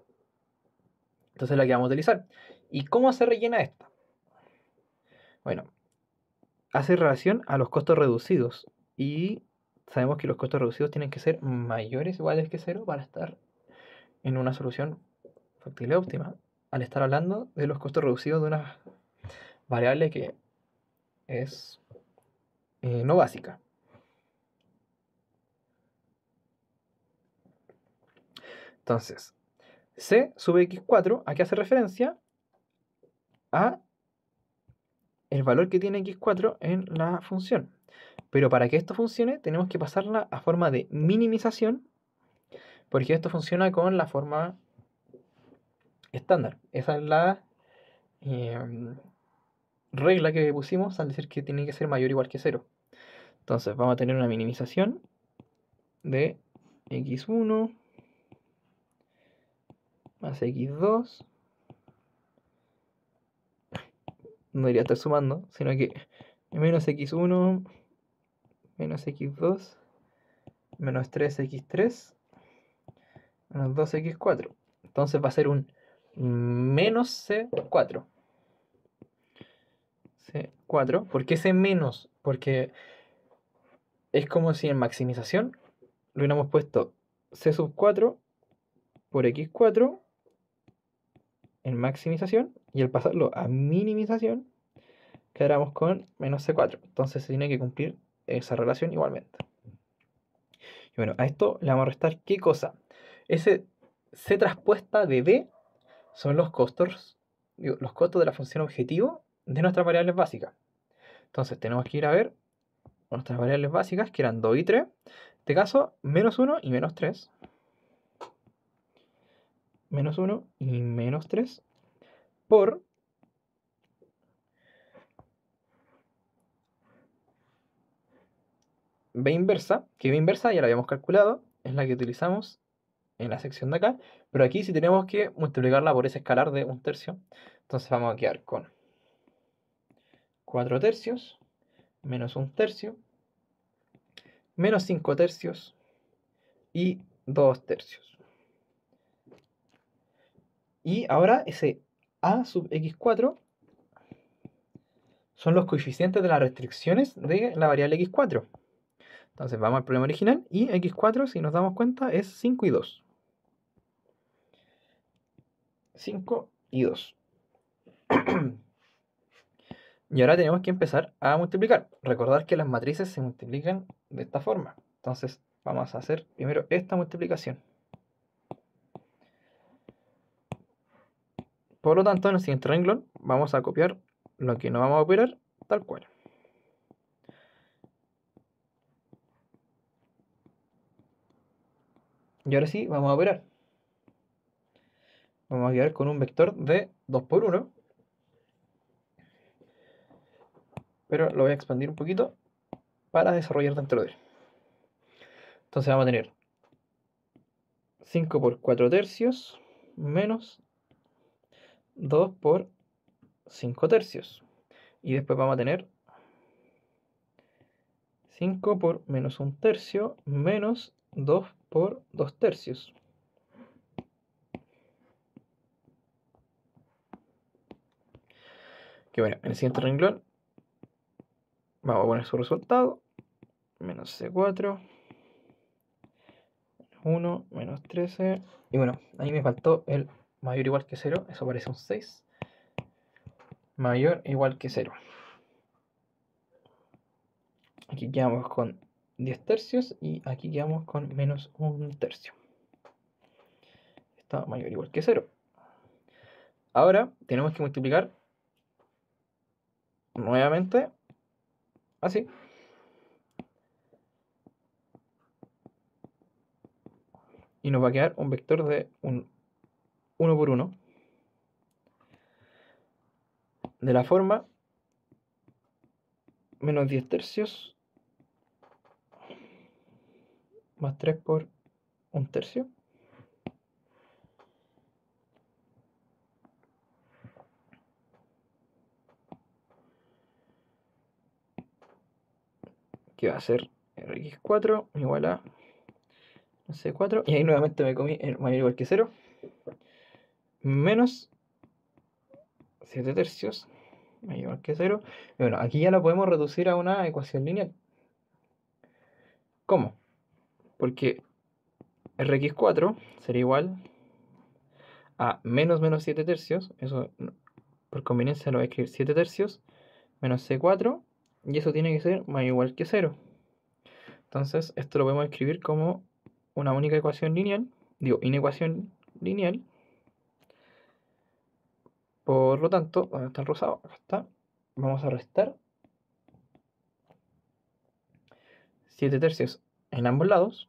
Entonces la que vamos a utilizar. ¿Y cómo se rellena esta? Bueno, hace relación a los costos reducidos. Y sabemos que los costos reducidos tienen que ser mayores o iguales que cero para estar en una solución factible óptima. Al estar hablando de los costos reducidos de una variable que es no básica. Entonces, c sub x4, ¿a qué hace referencia? A el valor que tiene x4 en la función. Pero para que esto funcione, tenemos que pasarla a forma de minimización, porque esto funciona con la forma estándar. Esa es la regla que pusimos al decir que tiene que ser mayor o igual que 0. Entonces vamos a tener una minimización de x1 más x2. No debería estar sumando, sino que menos x1 menos x2 menos 3x3 menos 2x4. Entonces va a ser un menos c4. C4. ¿Por qué ese menos? Porque es como si en maximización lo hubiéramos puesto c sub 4 por x4 en maximización, y al pasarlo a minimización quedáramos con menos c4. Entonces se tiene que cumplir esa relación igualmente. Y bueno, a esto le vamos a restar ¿qué cosa? Ese c traspuesta de d son los costos de la función objetivo de nuestras variables básicas. Entonces tenemos que ir a ver nuestras variables básicas, que eran 2 y 3. En este caso, menos 1 y menos 3. Menos 1 y menos 3 por b inversa, que b inversa ya la habíamos calculado, es la que utilizamos en la sección de acá, pero aquí sí tenemos que multiplicarla por ese escalar de 1/3. Entonces vamos a quedar con 4 tercios menos 1/3 menos 5 tercios y 2 tercios. Y ahora ese a sub x4 son los coeficientes de las restricciones de la variable x4. Entonces vamos al problema original y x4, si nos damos cuenta, es 5 y 2. 5 y 2. Y ahora tenemos que empezar a multiplicar. Recordar que las matrices se multiplican de esta forma. Entonces vamos a hacer primero esta multiplicación. Por lo tanto, en el siguiente renglón vamos a copiar lo que no vamos a operar tal cual. Y ahora sí, vamos a operar. Vamos a quedar con un vector de 2 por 1. Pero lo voy a expandir un poquito para desarrollar dentro de él. Entonces vamos a tener 5 por 4 tercios menos 2 por 5 tercios. Y después vamos a tener 5 por menos 1/3 menos 2 por 2 tercios. Que bueno, en el siguiente renglón vamos a poner su resultado. Menos C4, 1, menos 13. Y bueno, ahí me faltó el mayor o igual que 0. Eso parece un 6. Mayor o igual que 0. Aquí quedamos con 10 tercios y aquí quedamos con menos 1/3. Está mayor o igual que 0. Ahora tenemos que multiplicar nuevamente así. Y nos va a quedar un vector de un 1 por 1. De la forma menos 10 tercios más 3 por 1/3. Que va a ser x4 igual a c4. Y ahí nuevamente me comí el mayor o igual que 0. Menos 7 tercios mayor que 0. Y bueno, aquí ya lo podemos reducir a una ecuación lineal. ¿Cómo? Porque Rx4 sería igual a menos 7 tercios. Eso por conveniencia lo voy a escribir 7 tercios menos C4. Y eso tiene que ser más o igual que 0. Entonces esto lo podemos escribir como una única ecuación lineal. Digo, inecuación lineal. Por lo tanto, ¿dónde está el rosado? Acá está. Vamos a restar 7 tercios en ambos lados.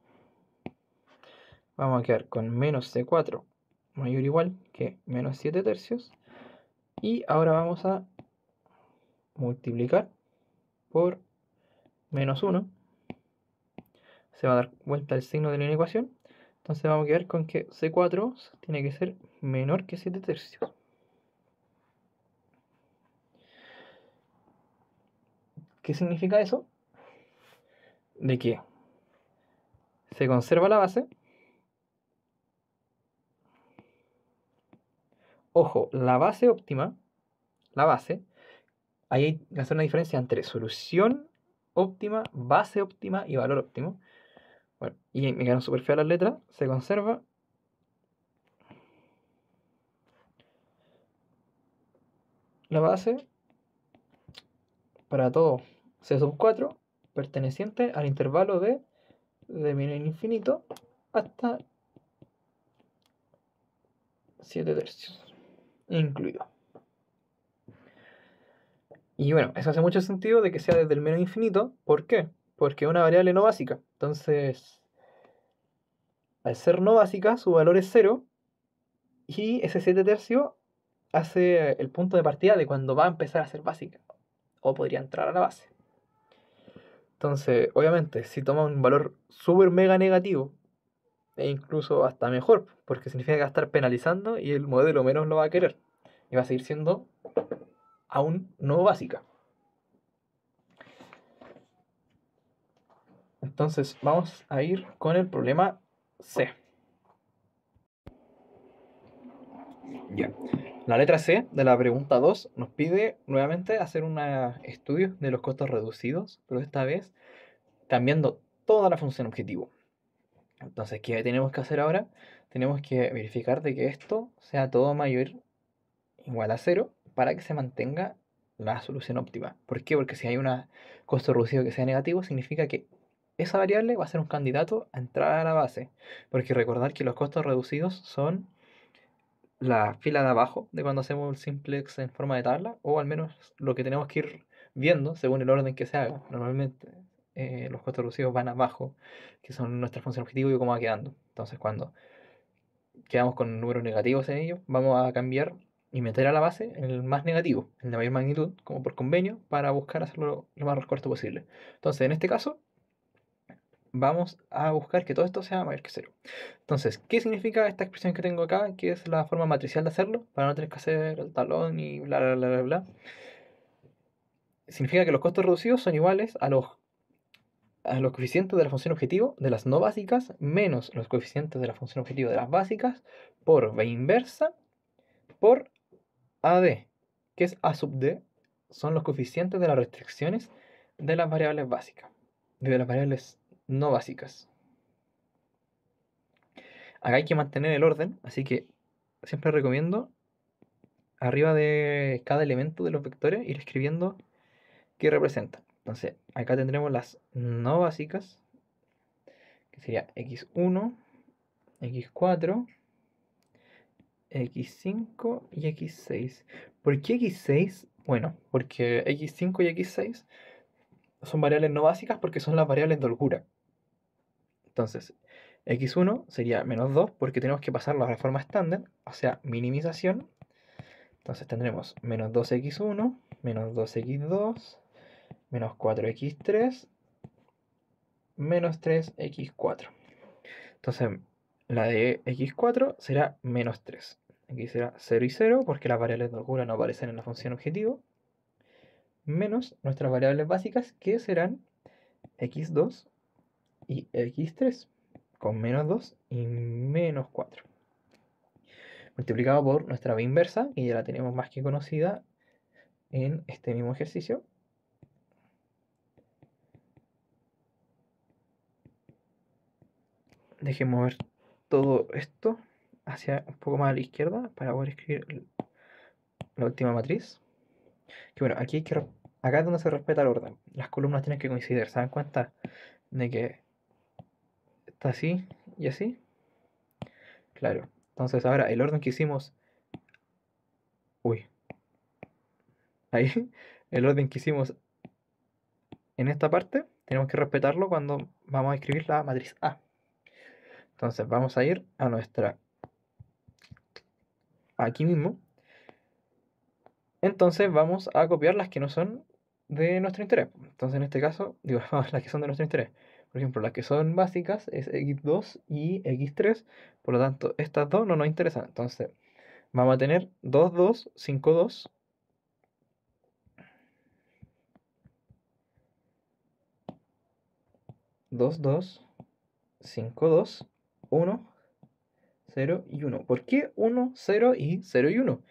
Vamos a quedar con menos C4 mayor o igual que menos 7 tercios. Y ahora vamos a multiplicar por menos 1. Se va a dar vuelta el signo de la inecuación. Entonces vamos a quedar con que C4 tiene que ser menor que 7 tercios. ¿Qué significa eso? De que se conserva la base. Ojo, la base óptima, la base, ahí hay que hacer una diferencia entre solución óptima, base óptima y valor óptimo. Bueno, y me quedaron súper feas las letras. Se conserva la base para todo C sub 4 perteneciente al intervalo de menor infinito hasta 7 tercios incluido. Y bueno, eso hace mucho sentido de que sea desde el menos infinito. ¿Por qué? Porque es una variable no básica. Entonces, al ser no básica, su valor es 0. Y ese 7 tercios hace el punto de partida de cuando va a empezar a ser básica. O podría entrar a la base. Entonces, obviamente, si toma un valor súper mega negativo, e incluso hasta mejor, porque significa que va a estar penalizando y el modelo menos lo va a querer. Y va a seguir siendo aún no básica. Entonces, vamos a ir con el problema C. Ya. La letra C de la pregunta 2 nos pide nuevamente hacer un estudio de los costos reducidos, pero esta vez cambiando toda la función objetivo. Entonces, ¿qué tenemos que hacer ahora? Tenemos que verificar de que esto sea todo mayor o igual a 0 para que se mantenga la solución óptima. ¿Por qué? Porque si hay un costo reducido que sea negativo, significa que esa variable va a ser un candidato a entrar a la base. Porque recordar que los costos reducidos son la fila de abajo de cuando hacemos el simplex en forma de tabla, o al menos lo que tenemos que ir viendo según el orden que se haga. Normalmente los costos reducidos van abajo, que son nuestra función objetivo y cómo va quedando. Entonces, cuando quedamos con números negativos en ellos, vamos a cambiar y meter a la base el más negativo, el de mayor magnitud, como por convenio, para buscar hacerlo lo más corto posible. Entonces, en este caso, vamos a buscar que todo esto sea mayor que 0. Entonces, ¿qué significa esta expresión que tengo acá? Que es la forma matricial de hacerlo, para no tener que hacer el talón y bla, bla, bla, bla, bla. Significa que los costos reducidos son iguales a los coeficientes de la función objetivo de las no básicas menos los coeficientes de la función objetivo de las básicas por b inversa por AD, que es A sub D, son los coeficientes de las restricciones de las variables básicas, de las variables no básicas. Acá hay que mantener el orden, así que siempre recomiendo arriba de cada elemento de los vectores ir escribiendo qué representan. Entonces, acá tendremos las no básicas, que sería x1, x4, x5 y x6. ¿Por qué x6? Bueno, porque x5 y x6 son variables no básicas porque son las variables de holgura. Entonces, x1 sería menos 2 porque tenemos que pasarlo a la forma estándar, o sea, minimización. Entonces tendremos menos 2x1, menos 2x2, menos 4x3, menos 3x4. Entonces, la de x4 será menos 3. Aquí será 0 y 0 porque las variables de holgura no aparecen en la función objetivo. Menos nuestras variables básicas que serán x2 y x3 con menos 2 y menos 4. Multiplicado por nuestra b inversa, que ya la tenemos más que conocida, en este mismo ejercicio. Dejen mover todo esto hacia un poco más a la izquierda para poder escribir la última matriz. Que bueno, aquí acá es donde se respeta el orden. Las columnas tienen que coincidir. ¿Se dan cuenta de que está así y así? Claro. Entonces ahora el orden que hicimos... Uy. Ahí. El orden que hicimos en esta parte, tenemos que respetarlo cuando vamos a escribir la matriz A. Entonces vamos a ir a nuestra... Aquí mismo. Entonces vamos a copiar las que no son de nuestro interés. Entonces en este caso, digo, las que son de nuestro interés. Por ejemplo, las que son básicas es x2 y x3. Por lo tanto, estas dos no nos interesan. Entonces vamos a tener 2, 2, 5, 2. 2, 2, 5, 2, 1, 0 y 1. ¿Por qué 1, 0 y 0 y 1?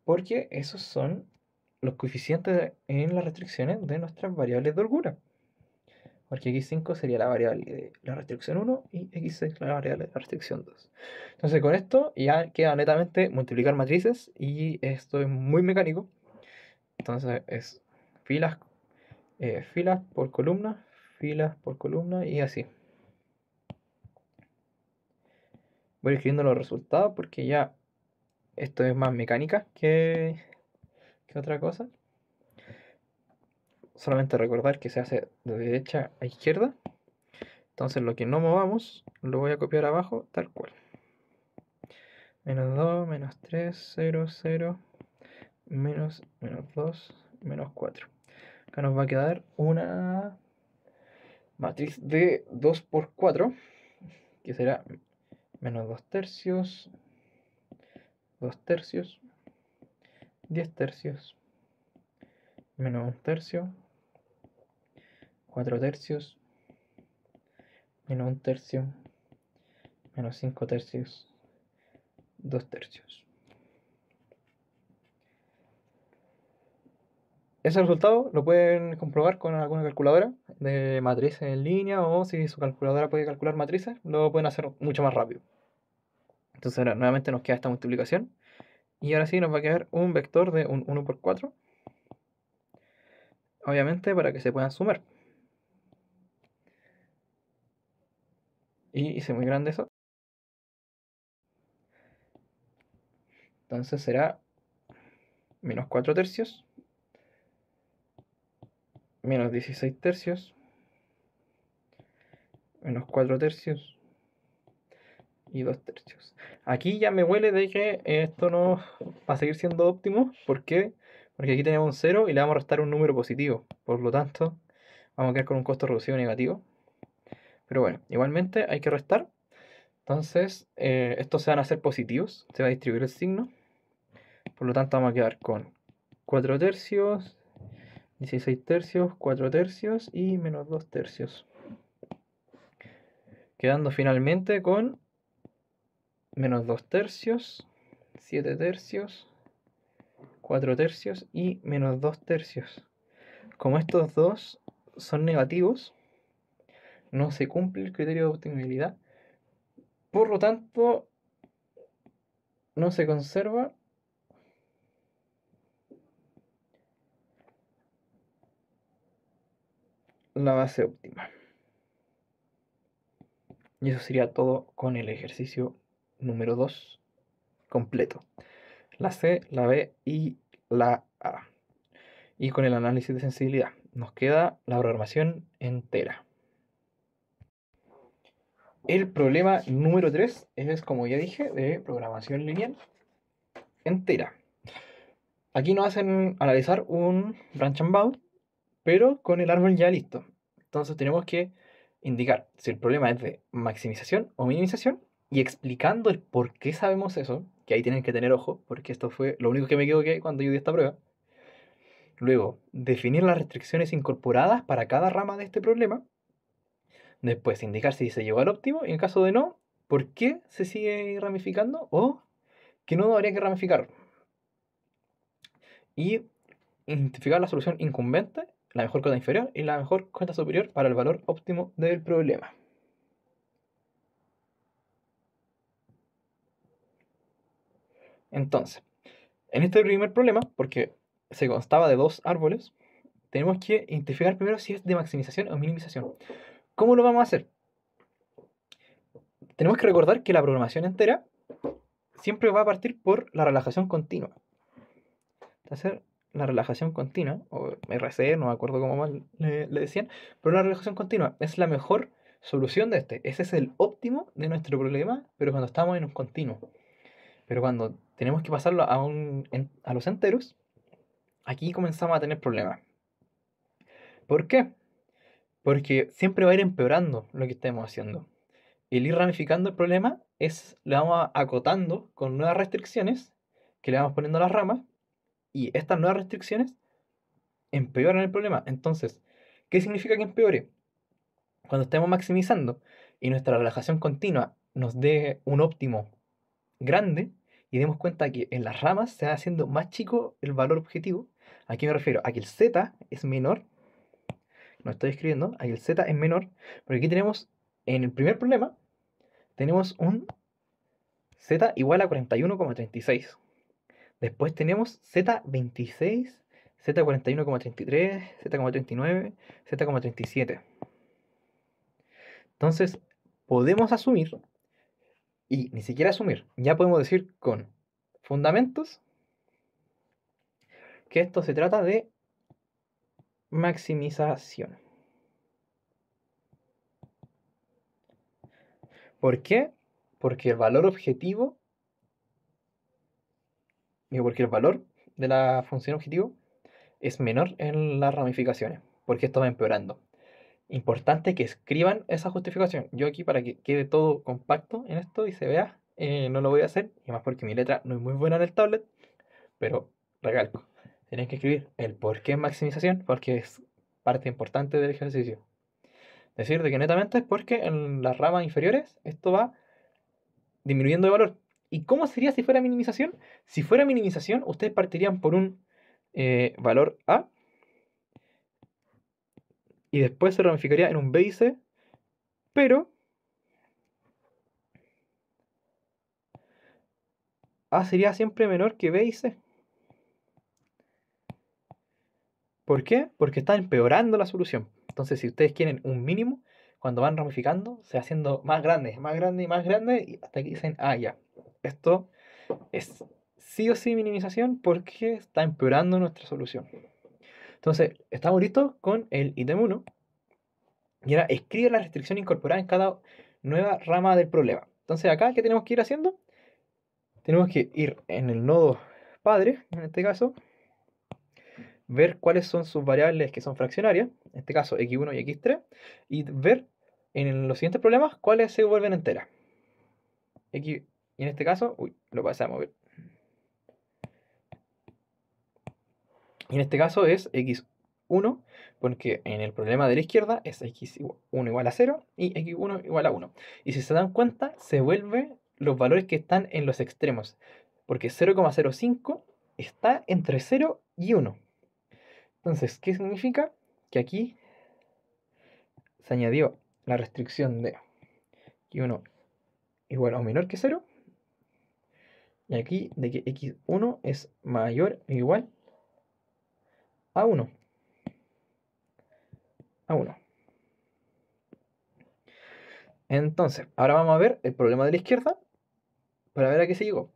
Porque esos son los coeficientes en las restricciones de nuestras variables de holgura. Porque x5 sería la variable de la restricción 1 y x6 la variable de la restricción 2. Entonces con esto ya queda netamente multiplicar matrices y esto es muy mecánico. Entonces es filas, filas por columna y así. Voy escribiendo los resultados porque ya esto es más mecánica que otra cosa. Solamente recordar que se hace de derecha a izquierda. Entonces lo que no movamos lo voy a copiar abajo tal cual. Menos 2, menos 3, 0, 0, menos 2, menos 4. Acá nos va a quedar una matriz de 2 por 4, que será menos 2 tercios, 2 tercios, 10 tercios, menos 1 tercio, 4 tercios, menos 1 tercio, menos 5 tercios, 2 tercios. Ese resultado lo pueden comprobar con alguna calculadora de matrices en línea, o si su calculadora puede calcular matrices, lo pueden hacer mucho más rápido. Entonces ahora nuevamente nos queda esta multiplicación y ahora sí nos va a quedar un vector de un 1 por 4, obviamente para que se puedan sumar. Y hice muy grande eso. Entonces será menos 4 tercios, menos 16 tercios, menos 4 tercios y 2 tercios. Aquí ya me huele de que esto no va a seguir siendo óptimo. ¿Por qué? Porque aquí tenemos un 0 y le vamos a restar un número positivo. Por lo tanto, vamos a quedar con un costo reducido negativo. Pero bueno, igualmente hay que restar. Entonces, estos se van a hacer positivos. Se va a distribuir el signo. Por lo tanto, vamos a quedar con 4 tercios, 16 tercios, 4 tercios y menos 2 tercios. Quedando finalmente con menos 2 tercios, 7 tercios, 4 tercios y menos 2 tercios. Como estos dos son negativos, no se cumple el criterio de optimabilidad. Por lo tanto, no se conserva la base óptima. Y eso sería todo con el ejercicio número 2 completo. La C, la B y la A. Y con el análisis de sensibilidad nos queda la programación entera. El problema número 3 es, como ya dije, de programación lineal entera. Aquí nos hacen analizar un branch and bound, pero con el árbol ya listo. Entonces tenemos que indicar si el problema es de maximización o minimización y explicando el por qué sabemos eso, que ahí tienen que tener ojo, porque esto fue lo único que me equivoqué cuando yo di esta prueba. Luego, definir las restricciones incorporadas para cada rama de este problema. Después, indicar si se llegó al óptimo y en caso de no, por qué se sigue ramificando o que no habría que ramificar. Y identificar la solución incumbente, la mejor cuenta inferior y la mejor cuenta superior para el valor óptimo del problema. Entonces, en este primer problema, porque se constaba de dos árboles, tenemos que identificar primero si es de maximización o minimización. ¿Cómo lo vamos a hacer? Tenemos que recordar que la programación entera siempre va a partir por la relajación continua. Entonces, la relajación continua, o RC, no me acuerdo cómo mal le decían, pero la relajación continua es la mejor solución de este. Ese es el óptimo de nuestro problema, pero cuando estamos en un continuo. Pero cuando tenemos que pasarlo a los enteros, aquí comenzamos a tener problemas. ¿Por qué? Porque siempre va a ir empeorando lo que estemos haciendo. El ir ramificando el problema le vamos acotando con nuevas restricciones que le vamos poniendo a las ramas, y estas nuevas restricciones empeoran el problema. Entonces, ¿qué significa que empeore? Cuando estemos maximizando y nuestra relajación continua nos dé un óptimo grande y demos cuenta que en las ramas se va haciendo más chico el valor objetivo. ¿A qué me refiero? A que el z es menor, no estoy escribiendo, a que el z es menor, porque aquí tenemos, en el primer problema, tenemos un z igual a 41,36. Después tenemos Z26, Z41,33, Z,39, Z,37. Entonces, podemos asumir, y ni siquiera asumir, ya podemos decir con fundamentos, que esto se trata de maximización. ¿Por qué? Porque el valor objetivo, porque el valor de la función objetivo es menor en las ramificaciones, porque esto va empeorando. Importante que escriban esa justificación. Yo aquí, para que quede todo compacto en esto y se vea, no lo voy a hacer, y más porque mi letra no es muy buena en el tablet, pero recalco, tienen que escribir el por qué maximización, porque es parte importante del ejercicio. Decir de que netamente es porque en las ramas inferiores esto va disminuyendo de valor. ¿Y cómo sería si fuera minimización? Si fuera minimización, ustedes partirían por un valor A, y después se ramificaría en un B y C, pero A sería siempre menor que B y C. ¿Por qué? Porque está empeorando la solución. Entonces, si ustedes quieren un mínimo, cuando van ramificando, se va haciendo más grande, más grande y más grande, y hasta que dicen, ah, ya, esto es sí o sí minimización porque está empeorando nuestra solución. Entonces, estamos listos con el ítem 1. Y ahora escribe la restricción incorporada en cada nueva rama del problema. Entonces, acá, ¿qué tenemos que ir haciendo? Tenemos que ir en el nodo padre, en este caso, ver cuáles son sus variables que son fraccionarias, en este caso x1 y x3, y ver en los siguientes problemas cuáles se vuelven enteras. Y en este caso, lo pasamos a ver. Y en este caso es x1, porque en el problema de la izquierda es x1 igual a 0 y x1 igual a 1. Y si se dan cuenta, se vuelven los valores que están en los extremos, porque 0,05 está entre 0 y 1. Entonces, ¿qué significa? Que aquí se añadió la restricción de x1 igual o menor que 0, y aquí de que x1 es mayor o igual a 1. A 1. Entonces, ahora vamos a ver el problema de la izquierda para ver a qué se llegó.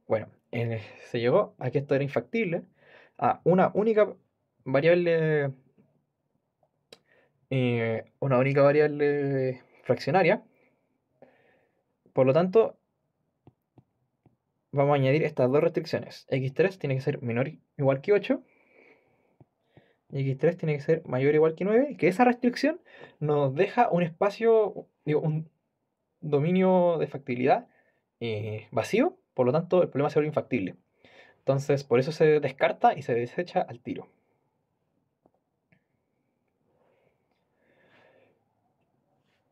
Bueno, se llegó a que esto era infactible a una única variable fraccionaria. Por lo tanto, vamos a añadir estas dos restricciones. X3 tiene que ser menor o igual que 8, y x3 tiene que ser mayor o igual que 9, que esa restricción nos deja un espacio, digo, un dominio de factibilidad vacío, por lo tanto el problema se vuelve infactible. Entonces, por eso se descarta y se desecha al tiro.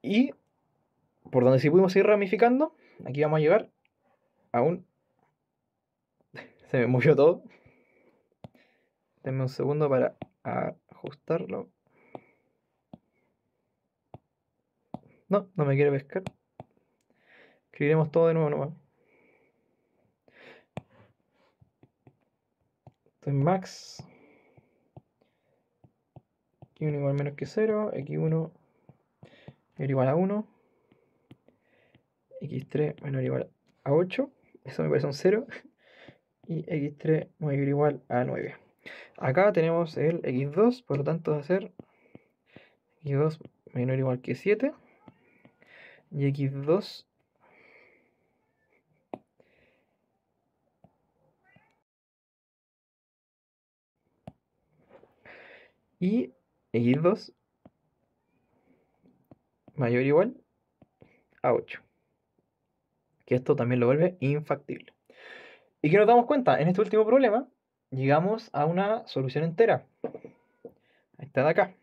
Y por donde sí pudimos ir ramificando, aquí vamos a llegar a un... Se me movió todo. Denme un segundo para ajustarlo. No me quiere pescar. Escribiremos todo de nuevo nomás. Esto es max. X1 igual menos que 0. X1 menor igual a 1. X3 menor igual a 8. Eso me parece un 0. Y X3 mayor o igual a 9. Acá tenemos el X2, por lo tanto va a ser X2 menor o igual que 7. Y X2 y X2 mayor o igual a 8. Que esto también lo vuelve infactible. ¿Y qué nos damos cuenta? En este último problema llegamos a una solución entera. Esta de acá.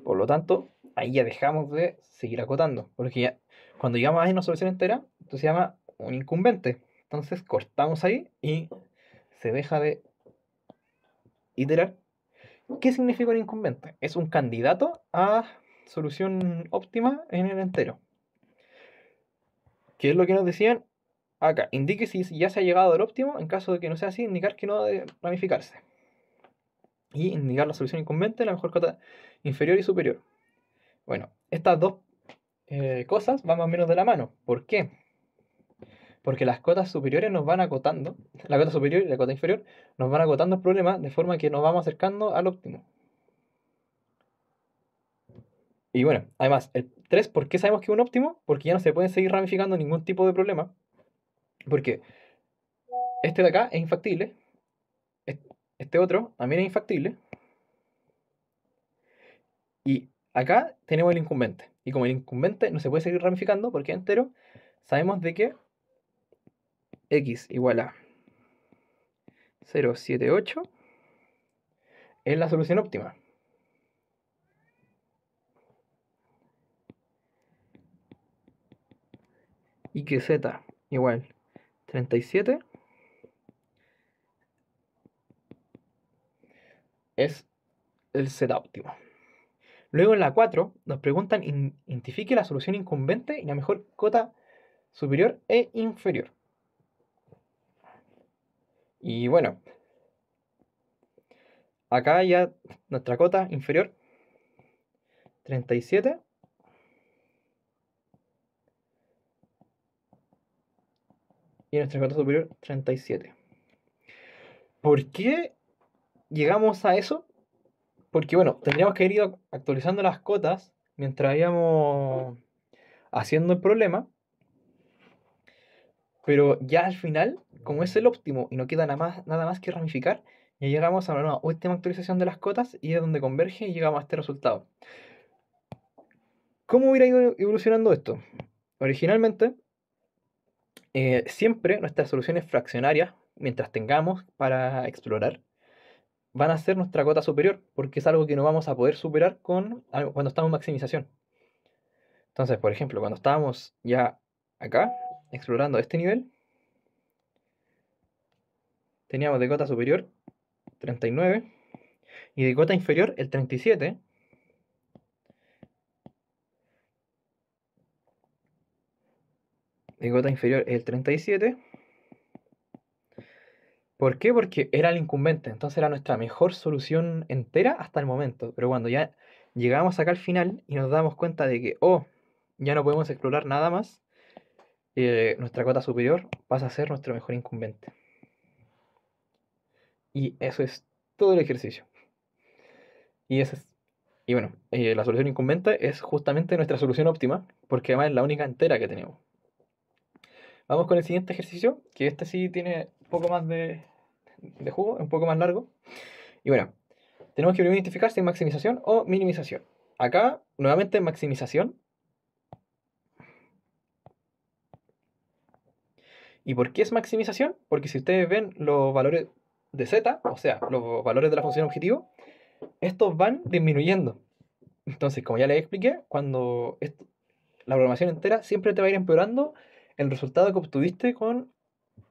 Por lo tanto, ahí ya dejamos de seguir acotando. Porque ya cuando llegamos a una solución entera, esto se llama un incumbente. Entonces cortamos ahí y se deja de iterar. ¿Qué significa un incumbente? Es un candidato a solución óptima en el entero. ¿Qué es lo que nos decían? Acá, indique si ya se ha llegado al óptimo. En caso de que no sea así, indicar que no debe ramificarse. Y indicar la solución incumbente, la mejor cota inferior y superior. Bueno, estas dos cosas van más o menos de la mano. ¿Por qué? Porque las cotas superiores nos van acotando, la cota superior y la cota inferior nos van acotando el problema de forma que nos vamos acercando al óptimo. Y bueno, además, el 3, ¿por qué sabemos que es un óptimo? Porque ya no se pueden seguir ramificando ningún tipo de problema. Porque este de acá es infactible, este otro también es infactible, y acá tenemos el incumbente. Y como el incumbente no se puede seguir ramificando porque es entero, sabemos de que x igual a 0,78 es la solución óptima. Y que z igual 37 es el z óptimo. Luego en la 4 nos preguntan identifique la solución incumbente y la mejor cota superior e inferior. Y bueno, acá ya nuestra cota inferior 37 y nuestra cota superior 37. ¿Por qué llegamos a eso? Porque bueno, tendríamos que haber ido actualizando las cotas mientras íbamos haciendo el problema, pero ya al final, como es el óptimo y no queda nada más que ramificar, ya llegamos a una última actualización de las cotas y es donde converge y llegamos a este resultado. ¿Cómo hubiera ido evolucionando esto? Originalmente, siempre nuestras soluciones fraccionarias, mientras tengamos para explorar, van a ser nuestra cota superior, porque es algo que no vamos a poder superar cuando estamos en maximización. Entonces, por ejemplo, cuando estábamos ya acá, explorando este nivel, teníamos de cota superior 39 y de cota inferior el 37. De cota inferior el 37. ¿Por qué? Porque era el incumbente, entonces era nuestra mejor solución entera hasta el momento. Pero cuando ya llegamos acá al final y nos damos cuenta de que, oh, ya no podemos explorar nada más, nuestra cota superior pasa a ser nuestro mejor incumbente. Y eso es todo el ejercicio. Y, y bueno, la solución incumbente es justamente nuestra solución óptima, porque además es la única entera que tenemos. Vamos con el siguiente ejercicio, que este sí tiene un poco más de jugo, un poco más largo. Y bueno, tenemos que primero identificar si es maximización o minimización. Acá, nuevamente maximización. ¿Y por qué es maximización? Porque si ustedes ven los valores de z, o sea, los valores de la función objetivo, estos van disminuyendo. Entonces, como ya les expliqué, cuando la programación entera siempre te va a ir empeorando el resultado que obtuviste con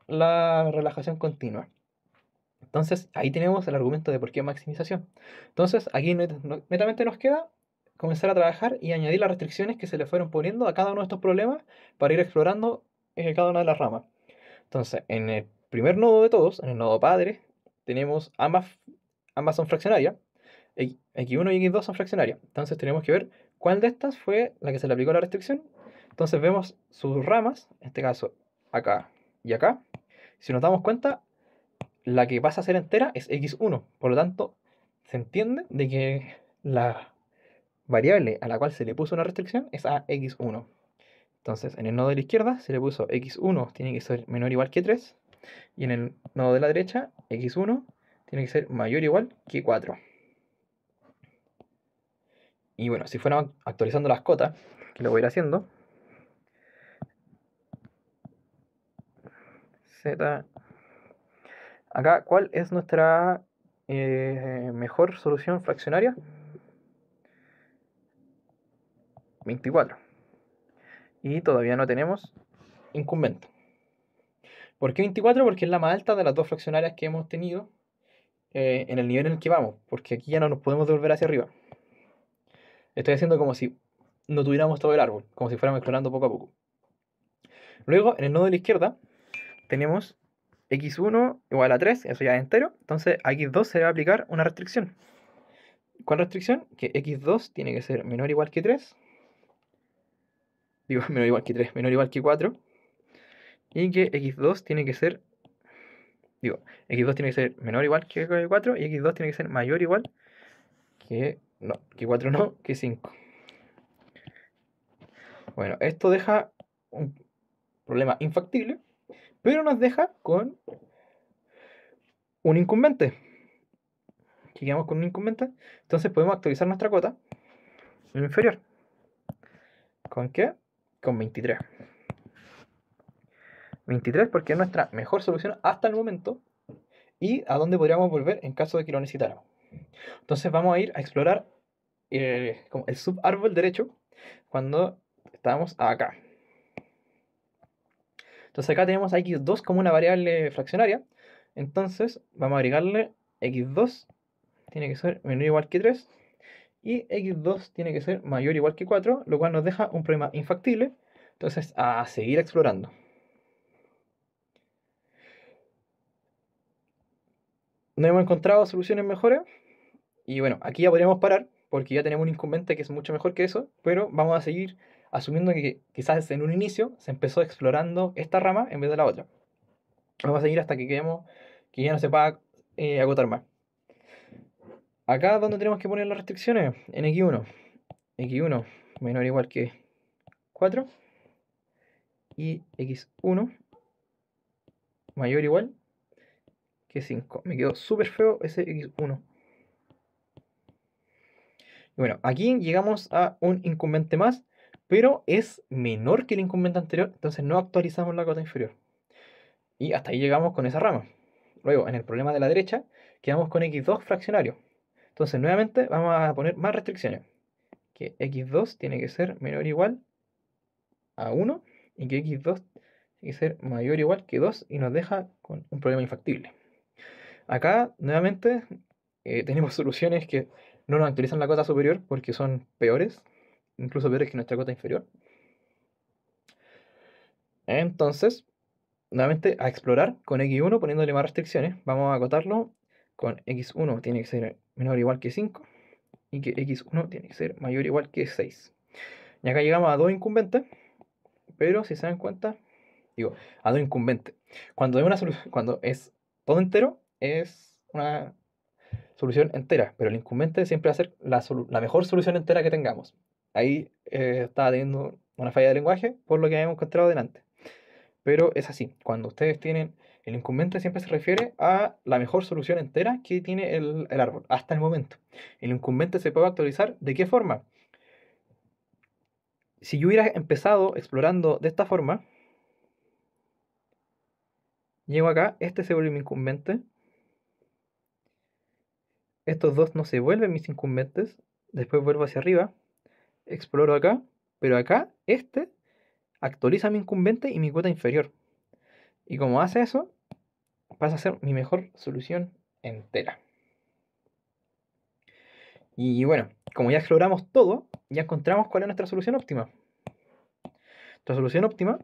la relajación continua. Entonces ahí tenemos el argumento de por qué maximización. Entonces aquí netamente nos queda comenzar a trabajar y añadir las restricciones que se le fueron poniendo a cada uno de estos problemas para ir explorando cada una de las ramas. Entonces, en el primer nodo de todos, en el nodo padre, tenemos ambas son fraccionarias. X1 y X2 son fraccionarias. Entonces tenemos que ver cuál de estas fue la que se le aplicó la restricción. Entonces vemos sus ramas, en este caso acá y acá. Si nos damos cuenta, la que pasa a ser entera es X1. Por lo tanto, se entiende de que la variable a la cual se le puso una restricción es a X1. Entonces, en el nodo de la izquierda se le puso X1 tiene que ser menor o igual que 3. Y en el nodo de la derecha, X1 tiene que ser mayor o igual que 4. Y bueno, si fuéramos actualizando las cotas, que lo voy a ir haciendo, Z. Acá, ¿cuál es nuestra mejor solución fraccionaria? 24. Y todavía no tenemos incumbente. ¿Por qué 24? Porque es la más alta de las dos fraccionarias que hemos tenido en el nivel en el que vamos. Porque aquí ya no nos podemos devolver hacia arriba. Estoy haciendo como si no tuviéramos todo el árbol, como si fuéramos explorando poco a poco. Luego, en el nodo de la izquierda, tenemos x1 igual a 3, eso ya es entero. Entonces a x2 se le va a aplicar una restricción. ¿Cuál restricción? Que x2 tiene que ser menor o igual que 3. Digo, menor o igual que 3, menor o igual que 4. Y que x2 tiene que ser... Digo, x2 tiene que ser menor o igual que 4 y x2 tiene que ser mayor o igual que... No, que 4 no, que 5. Bueno, esto deja un problema infactible, pero nos deja con un incumbente. Aquí quedamos con un incumbente. Entonces podemos actualizar nuestra cota inferior. ¿Con qué? Con 23. 23 porque es nuestra mejor solución hasta el momento y a dónde podríamos volver en caso de que lo necesitáramos. Entonces vamos a ir a explorar como el subárbol derecho cuando estamos acá. Entonces acá tenemos a x2 como una variable fraccionaria. Entonces vamos a agregarle x2 tiene que ser menor o igual que 3 y x2 tiene que ser mayor o igual que 4, lo cual nos deja un problema infactible. Entonces a seguir explorando. No hemos encontrado soluciones mejores. Y bueno, aquí ya podríamos parar, porque ya tenemos un incumbente que es mucho mejor que eso, pero vamos a seguir asumiendo que quizás en un inicio se empezó explorando esta rama en vez de la otra. Vamos a seguir hasta que quedemos, que ya no se pueda agotar más. Acá donde tenemos que poner las restricciones, en X1. X1 menor o igual que 4 y X1 mayor o igual que 5. Me quedó súper feo ese X1. Y bueno, aquí llegamos a un incumbente más, pero es menor que el incumbente anterior, entonces no actualizamos la cota inferior. Y hasta ahí llegamos con esa rama. Luego, en el problema de la derecha, quedamos con x2 fraccionario. Entonces, nuevamente, vamos a poner más restricciones. Que x2 tiene que ser menor o igual a 1 y que x2 tiene que ser mayor o igual que 2 y nos deja con un problema infactible. Acá, nuevamente, tenemos soluciones que no nos actualizan la cota superior porque son peores, incluso peores que nuestra cota inferior. Entonces, nuevamente a explorar con x1 poniéndole más restricciones. Vamos a acotarlo con x1 tiene que ser menor o igual que 5 y que x1 tiene que ser mayor o igual que 6. Y acá llegamos a dos incumbentes, pero si se dan cuenta, digo, a dos incumbentes. Cuando es todo entero, es una solución entera, pero el incumbente siempre va a ser la mejor solución entera que tengamos. Ahí estaba teniendo una falla de lenguaje por lo que habíamos encontrado delante. Pero es así, cuando ustedes tienen el incumbente siempre se refiere a la mejor solución entera que tiene el árbol, hasta el momento. El incumbente se puede actualizar, ¿de qué forma? Si yo hubiera empezado explorando de esta forma, llego acá, este se vuelve mi incumbente, estos dos no se vuelven mis incumbentes, después vuelvo hacia arriba, exploro acá, pero acá este actualiza mi incumbente y mi cuota inferior. Y como hace eso, pasa a ser mi mejor solución entera. Y bueno, como ya exploramos todo, ya encontramos cuál es nuestra solución óptima. Nuestra solución óptima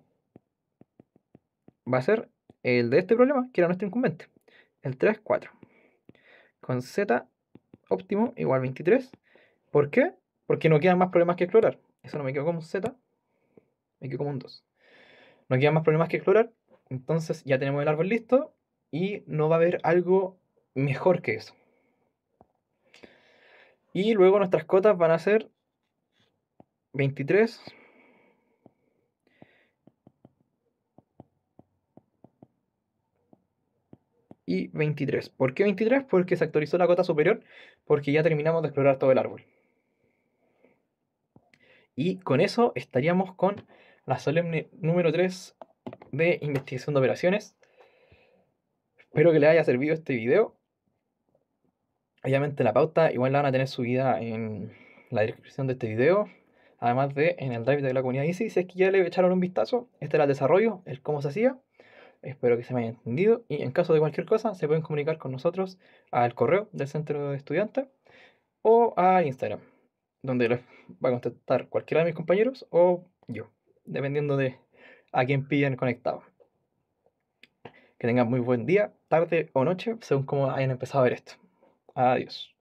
va a ser el de este problema, que era nuestro incumbente, el 3, 4, con z óptimo igual 23. ¿Por qué? Porque no quedan más problemas que explorar. Eso no me quedo como un z, me quedo como un 2. No quedan más problemas que explorar, entonces ya tenemos el árbol listo y no va a haber algo mejor que eso. Y luego nuestras cotas van a ser 23 y 23. ¿Por qué 23? Porque se actualizó la cota superior, porque ya terminamos de explorar todo el árbol. Y con eso estaríamos con la solemne número 3 de investigación de operaciones. Espero que les haya servido este video. Obviamente la pauta igual la van a tener subida en la descripción de este video. Además de en el drive de la comunidad Easy. Si es que ya le echaron un vistazo, este era el desarrollo, el cómo se hacía. Espero que se me haya entendido. Y en caso de cualquier cosa, se pueden comunicar con nosotros al correo del centro de estudiantes o a Instagram, donde les va a contestar cualquiera de mis compañeros o yo, dependiendo de a quién piden conectado. Que tengan muy buen día, tarde o noche, según cómo hayan empezado a ver esto. Adiós.